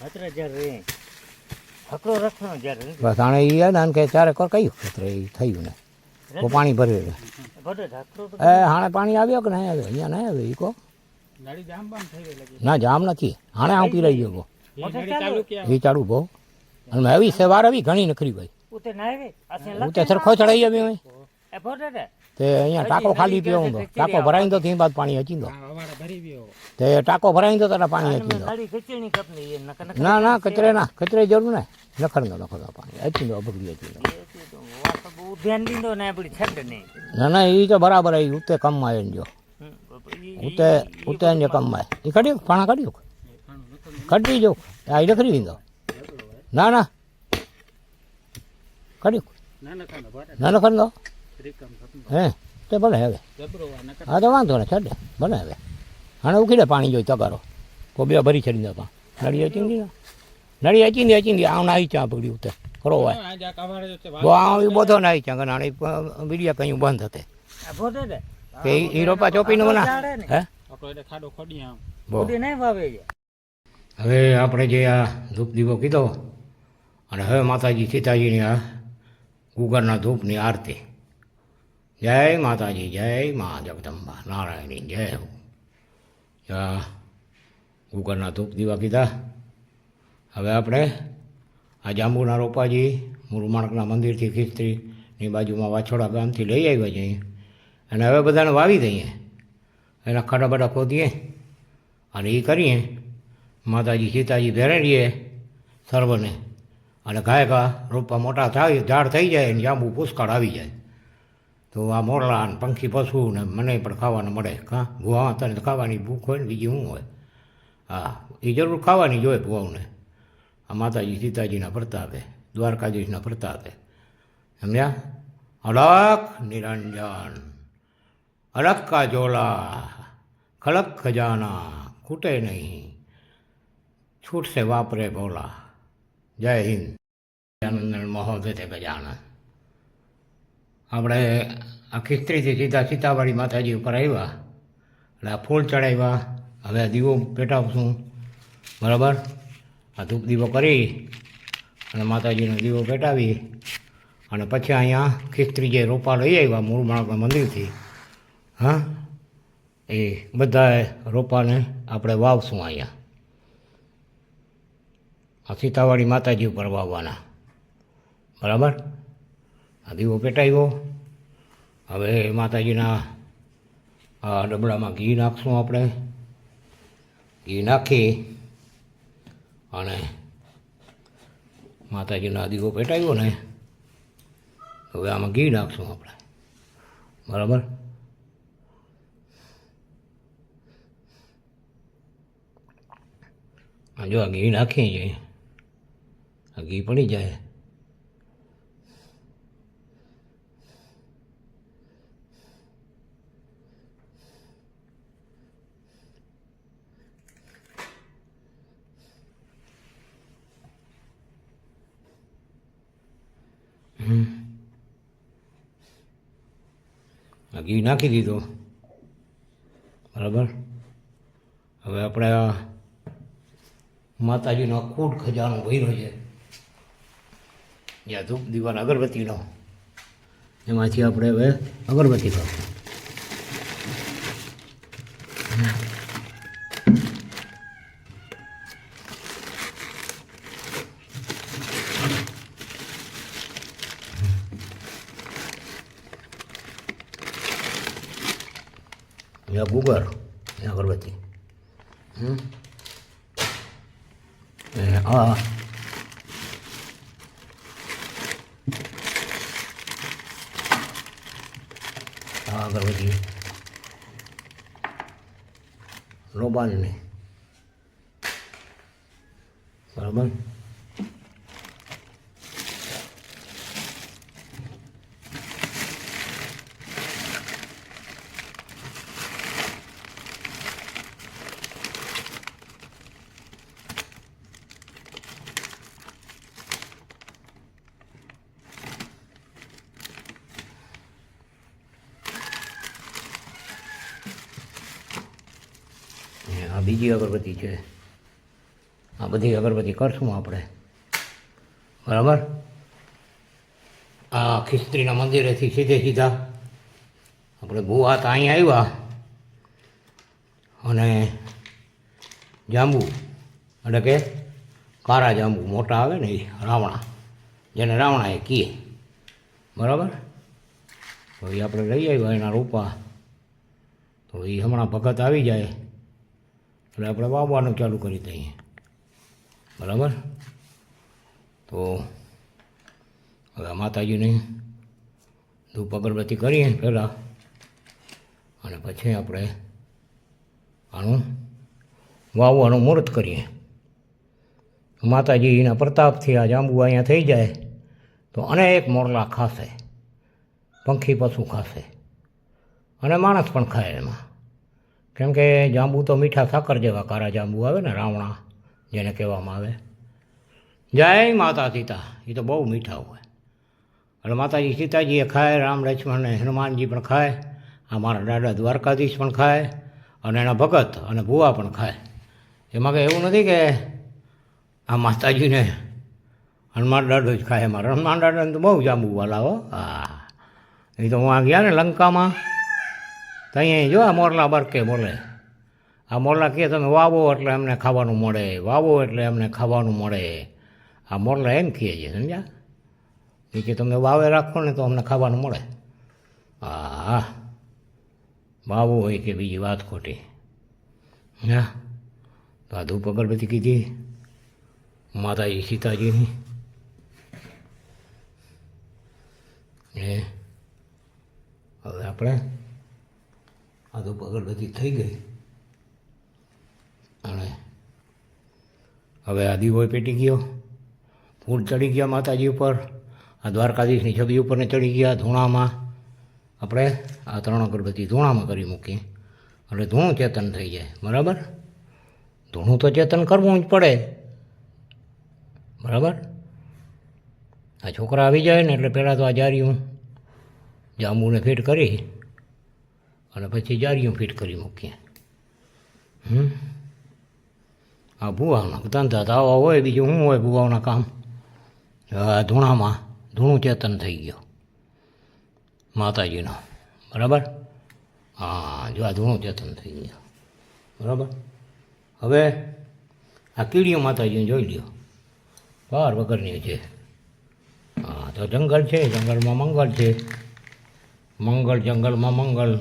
હતરા જર રે હકરો રખનો જર બસ આણે ઈ ને કે ચારે કર કયું ખેતરે ઈ થયું ને તો પાણી ભરી રહે બધે હકરો તો એ હાણે પાણી આવ્યો કે નહીં આવ્યો અહીંયા નહીં આવ્યો ઈ કો નડી જામ બામ થઈ ગઈ લાગી ના જામ નથી હાણે આમ પીરાઈ ગયો એ નડી ચાલુ કે એ ચાડું બહુ અને આવી સવાર આવી ઘણી નખરી ભાઈ ઉતે ના આવે અસે હું તે સરખો ચડાઈ આવી હોય એ બોર્ડર તે અહીંયા ટાંકો ખાલી પીવો હું તો ટાંકો ભરાઈ તો ત્યાં બાદ પાણી હચીંદો અવાડે ભરી ગયો તે ટાંકો ભરાઈ તો તારા પાણી હચીંદો ગાડી ખીચણી કપની એ નક નક ના ના કચરે જરૂર ને નખરનો પાણી હચીંદો અબગડી હચીંદો વાત તો બહુ ધ્યાન દીધો ને આપડી છડ નહીં ના ના એ તો બરાબર આવી ઉતે કમમાં આવીને જો ઉતે ને કમમાં એ કાઢ્યું પાણા કાઢ્યું કાઢી જો આ ઈ નખરી દીધો ના ના કાઢ્યું ના ના કાનો ભરે ના નખર દો ત્રિકમ ખપનો હે તે ભલે હવે જબરો આ નકર હા તો વાંધો ને છડે ભલે હવે હાણે ઉખી દે પાણી જોઈ તગારો કોબિયા ભરી છડી દે પા નડી અચીંદી આવ નાઈ ચા પડી ઉતે કરો હોય આ જા કવાડે છે બહુ આવ એ બધો નાઈ ચા ગણાણી બીડિયા કયું બંધ હતે આ બોર્ડર કે ઈ રોપા ચોપીને બના હે આપણો એટલે ખાડો ખોડી આમ બહુ ઉડે નહીં વાવે છે હવે આપણે જે આ ધૂપ દીવો કીધો અને હવે માતાજી સીતાજીની આ ગુગરના ધૂપની આરતી જય માતાજી જય મા જગદંબા નારાયણી જય હો આ ગુગરના ધૂપ દીવા કીધા હવે આપણે આ જાંબુના રોપાજી મુરમાણકના મંદિરથી ખીસ્ત્રીની બાજુમાં વાછોડા ગામથી લઈ આવ્યા છીએ અને હવે બધાને વાવી દઈએ એના ખાડા બાડા ખોદીએ અને એ કરીએ માતાજી સીતાજી ભેરડીએ સર્વને અને ગાય રોપા મોટા થાય ઝાડ થઈ જાય અને જાંબુ પુષ્કળ આવી જાય તો આ મોરલા ને પંખી પશુ ને મને પણ ખાવાનું મળે. કાં ભૂવા તને તો ખાવાની ભૂખ હોય ને બીજી શું હોય. હા એ જરૂર ખાવાની જ હોય ભૂવાઓને. આ માતાજી સીતાજીના પ્રતાપે, દ્વારકાધીશના પ્રતાપે, સમજ્યા? અલખ નિરંજન, અલખ કા જોલા, ખલક ખજાના, ખૂટે નહીં, છૂટ સે વાપરે બોલા. જય હિન્દ. આનંદ મહોદય તે ગજાનન. આપણે આ ખિસ્ત્રીથી સીધા સીતાવાડી માતાજી ઉપર આવ્યા એટલે આ ફૂલ ચડાવ્યા. હવે આ દીવો પેટાવશું, બરાબર? આ ધૂપ દીવો કરી અને માતાજીનો દીવો પેટાવી અને પછી અહીંયા ખિસ્ત્રી જે રોપા લઈ આવ્યા મૂળમાળા મંદિરથી, હા, એ બધા રોપાને આપણે વાવશું અહીંયા. આ સીતાવાડી માતાજી ઉપર વાવવાના, બરાબર? આ દીવો પેટાવ્યો. હવે માતાજીના આ ડબલામાં ઘી નાખશું આપણે. ઘી નાખી અને માતાજીનો આ દીવો પેટાવ્યો ને, હવે આમાં ઘી નાખશું આપણે, બરાબર? જો આ ઘી નાખીએ છીએ, આ ઘી પડી જાય. ઘી નાખી દીધો, બરાબર? હવે આપણે આ માતાજીનો અખૂટ ખજાનો ભર્યો છે, જ્યાં ધૂપ દીવાના અગરબત્તીનો, એમાંથી આપણે હવે અગરબત્તી કરશું. या गुगर या अगरबत्ती आ अगरबत्ती लोबानी बराबर. આ બીજી અગરબત્તી છે. આ બધી અગરબત્તી કરશું આપણે, બરાબર? આ ખિસ્ત્રીના મંદિરેથી સીધે સીધા આપણે ભૂવા તો અહીંયા આવ્યા અને જાંબુ એટલે કે કારા જાંબુ મોટા આવે ને એ રાવણા, જેને રાવણા એ કીએ, બરાબર? તો એ આપણે લઈ આવ્યા એના રોપા. તો એ હમણાં ભગત આવી જાય એટલે આપણે વાવવાનું ચાલુ કરી દઈએ, બરાબર? તો હવે માતાજીની ધૂપ અગરબત્તી કરીએ પહેલાં અને પછી આપણે આનું વાવવાનું મુહૂર્ત કરીએ. માતાજીના પ્રતાપથી આ જાંબુ અહીંયા થઈ જાય તો અનેક મોરલા ખાશે, પંખી પશુ ખાશે અને માણસ પણ ખાય એમાં. કેમ કે જાંબુ તો મીઠા સાકર જેવા કારા જાંબુ આવે ને, રાવણા જેને કહેવામાં આવે. જય માતા સીતા, એ તો બહુ મીઠા હોય. એટલે માતાજી સીતાજીએ ખાય, રામ લક્ષ્મણ ને હનુમાનજી પણ ખાય, અમારા દાદા દ્વારકાધીશ પણ ખાય અને એના ભગત અને ભુવા પણ ખાય. એમાં કંઈ એવું નથી કે આ માતાજીને હનુમાન દાદો જ ખાય. અમારા હનુમાન દાદાને તો બહુ જાંબુ વાલા હો. હા, એ તો હું આ ગયા ને લંકામાં તો અહીંયા જો આ મોરલા બરકે બોલે. આ મોરલા કહે તમે વાવો એટલે અમને ખાવાનું મળે, વાવો એટલે અમને ખાવાનું મળે. આ મોરલા એમ કહે છે, સમજ્યા? એ કે તમે વાવે રાખો ને તો અમને ખાવાનું મળે. હા, વાવો હોય કે બીજી વાત ખોટી. હા, તો આ ધૂપ અગરબત્તી કીધી માતાજી સીતાજીની. હવે આપણે આ તો અગરબત્તી થઈ ગઈ અને હવે આ દીવો પેટી ગયો, ફૂલ ચડી ગયા માતાજી ઉપર, આ દ્વારકાધીશની છબી ઉપર ને ચડી ગયા. ધૂણામાં આપણે આ 3 અગરબત્તી ધૂણામાં કરી મૂકીએ એટલે ધૂણું ચેતન થઈ જાય. બરાબર, ધૂણું તો ચેતન કરવું જ પડે. બરાબર, આ છોકરા આવી જાય ને એટલે પહેલાં તો આ જારીયું જાંબુને ફિટ કરી અને પછી જારીયું ફિટ કરી મૂકીએ. આ ભૂવાના ધંધા તો આવા હોય, બીજું શું હોય ભૂવાના કામ. આ ધૂણામાં ધૂણું ચેતન થઈ ગયો માતાજીનો. બરાબર, હા જો આ ધૂણું ચેતન થઈ ગયો. બરાબર, હવે આ કીડીઓ માતાજીને જોઈ લ્યો, બાર વગરની છે. હા તો જંગલ છે, જંગલમાં મંગળ છે. મંગળ જંગલમાં મંગળ,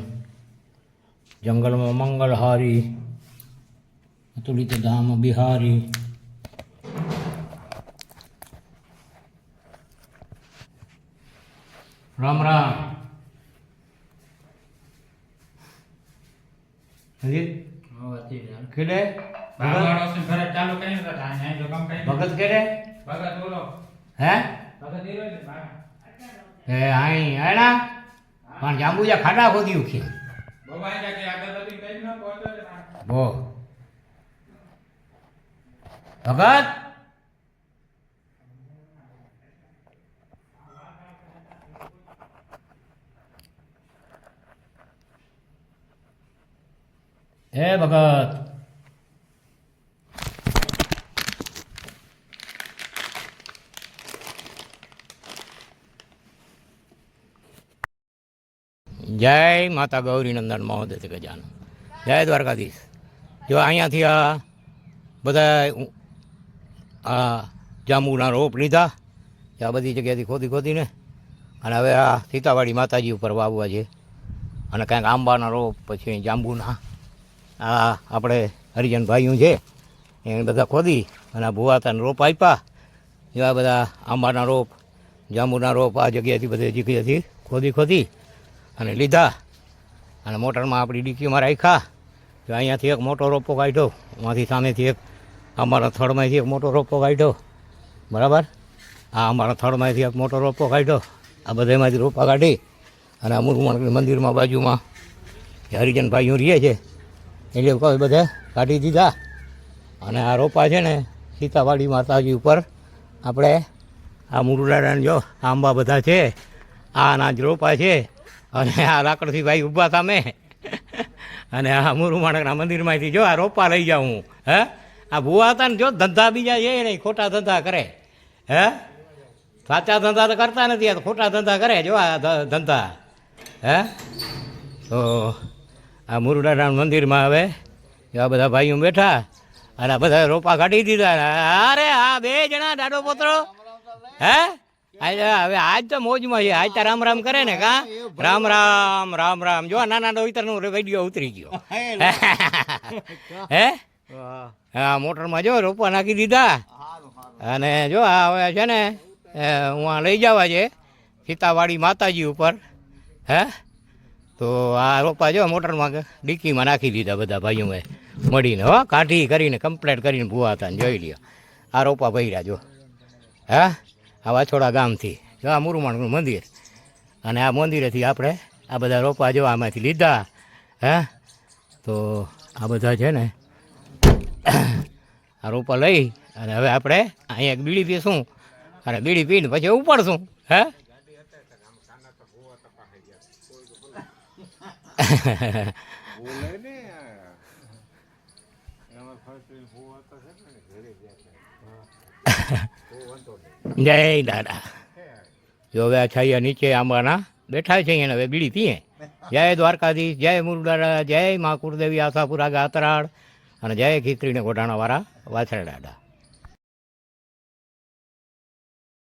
જંગલમાં મંગળ હારી, અતુલિત ધામ બિહારી. રામ રામ. હજી કેડે ભગત કેડે હે હે આઈ આના પણ જાંબુજા ખાડા ખોદી ઉખી બો ભગત હે ભગત જય માતા ગૌરીનંદન મહોદય ગજાનન. જય દ્વારકાધીશ. જો અહીંયાથી આ બધા આ જાંબુના રોપ લીધા, આ બધી જગ્યાથી ખોદી ખોદીને, અને હવે આ સીતાવાડી માતાજી ઉપર વાવવા છે. અને કાંઈક આંબાના રોપ, પછી જાંબુના આ આપણે હરિજન ભાઈઓ છે એને બધા ખોદી અને આ ભુવાતાના રોપ આપ્યા. એવા બધા આંબાના રોપ, જાંબુના રોપ આ જગ્યાથી બધી જગ્યાથી ખોદી ખોદી અને લીધા અને મોટરમાં આપણી ડીકીમાં રાખ્યા. જો અહીંયાથી એક મોટો રોપો કાઢ્યો, એમાંથી સામેથી એક અમારા થડમાંથી એક મોટો રોપો કાઢ્યો. બરાબર, આ અમારા થડમાંથી એક મોટો રોપો કાઢ્યો. આ બધામાંથી રોપા કાઢી અને આ મુરુમણ મંદિરમાં બાજુમાં હરિજન ભાઈઓ રહે છે એટલે કોઈ બધા કાઢી દીધા. અને આ રોપા છે ને સીતાવાડી માતાજી ઉપર આપણે આ મુરુડાના જો આંબા બધા છે, આના જ રોપા છે. અને આ લાકડથી ભાઈ ઊભા સામે અને આ મુરુમાણકના મંદિરમાંથી જો આ રોપા લઈ જાઉં હું. હે આ ભૂવા હતા ને જો ધંધા બીજા છે નહીં, ખોટા ધંધા કરે. હે સાચા ધંધા તો કરતા નથી, આ તો ખોટા ધંધા કરે. જો આ ધંધા હે તો આ મુરુડાના મંદિરમાં હવે એવા બધા ભાઈઓ બેઠા અને આ બધા રોપા કાઢી દીધા. અરે આ 2 જણા દાડો પોતરો હે હવે આજ તો મોજમાં છે. આજ તો રામ રામ કરે ને કા રામ રામ રામ રામ. જો નાના ડોઈતરનો વિડીયો ઉતરી ગયો હે હા મોટરમાં જો રોપા નાખી દીધા. અને જો આ હવે છે ને હું લઈ જવા છે સીતાવાડી માતાજી ઉપર. હે તો આ રોપા જો મોટરમાં ડીકીમાં નાખી દીધા બધા ભાઈઓએ મળીને. હો કાઢી કરીને કમ્પ્લેટ કરીને ભૂવા હતા ને જોઈ લ્યો આ રોપા ભર્યા જો. હા આ વાછોડા ગામથી જો આ મુરુમાણનું મંદિર અને આ મંદિરેથી આપણે આ બધા રોપા જો આમાંથી લીધા. હે તો આ બધા છે ને આ રોપા લઈ અને હવે આપણે અહીંયા એક બીડી પીશું અને બીડી પીને પછી ઉપાડશું. હે જય દાદા. જો હવે આ છાયા નીચે આંબાના બેઠા છે અહીંયા હવે બીડી પીએ. જય દ્વારકાધીશ, જય મુરુડાડા, જય મા કુળદેવી આશાપુરા ગાતરાળ અને જય ખીચડીને ગોઢાણાવાળા વાછડા દાદા.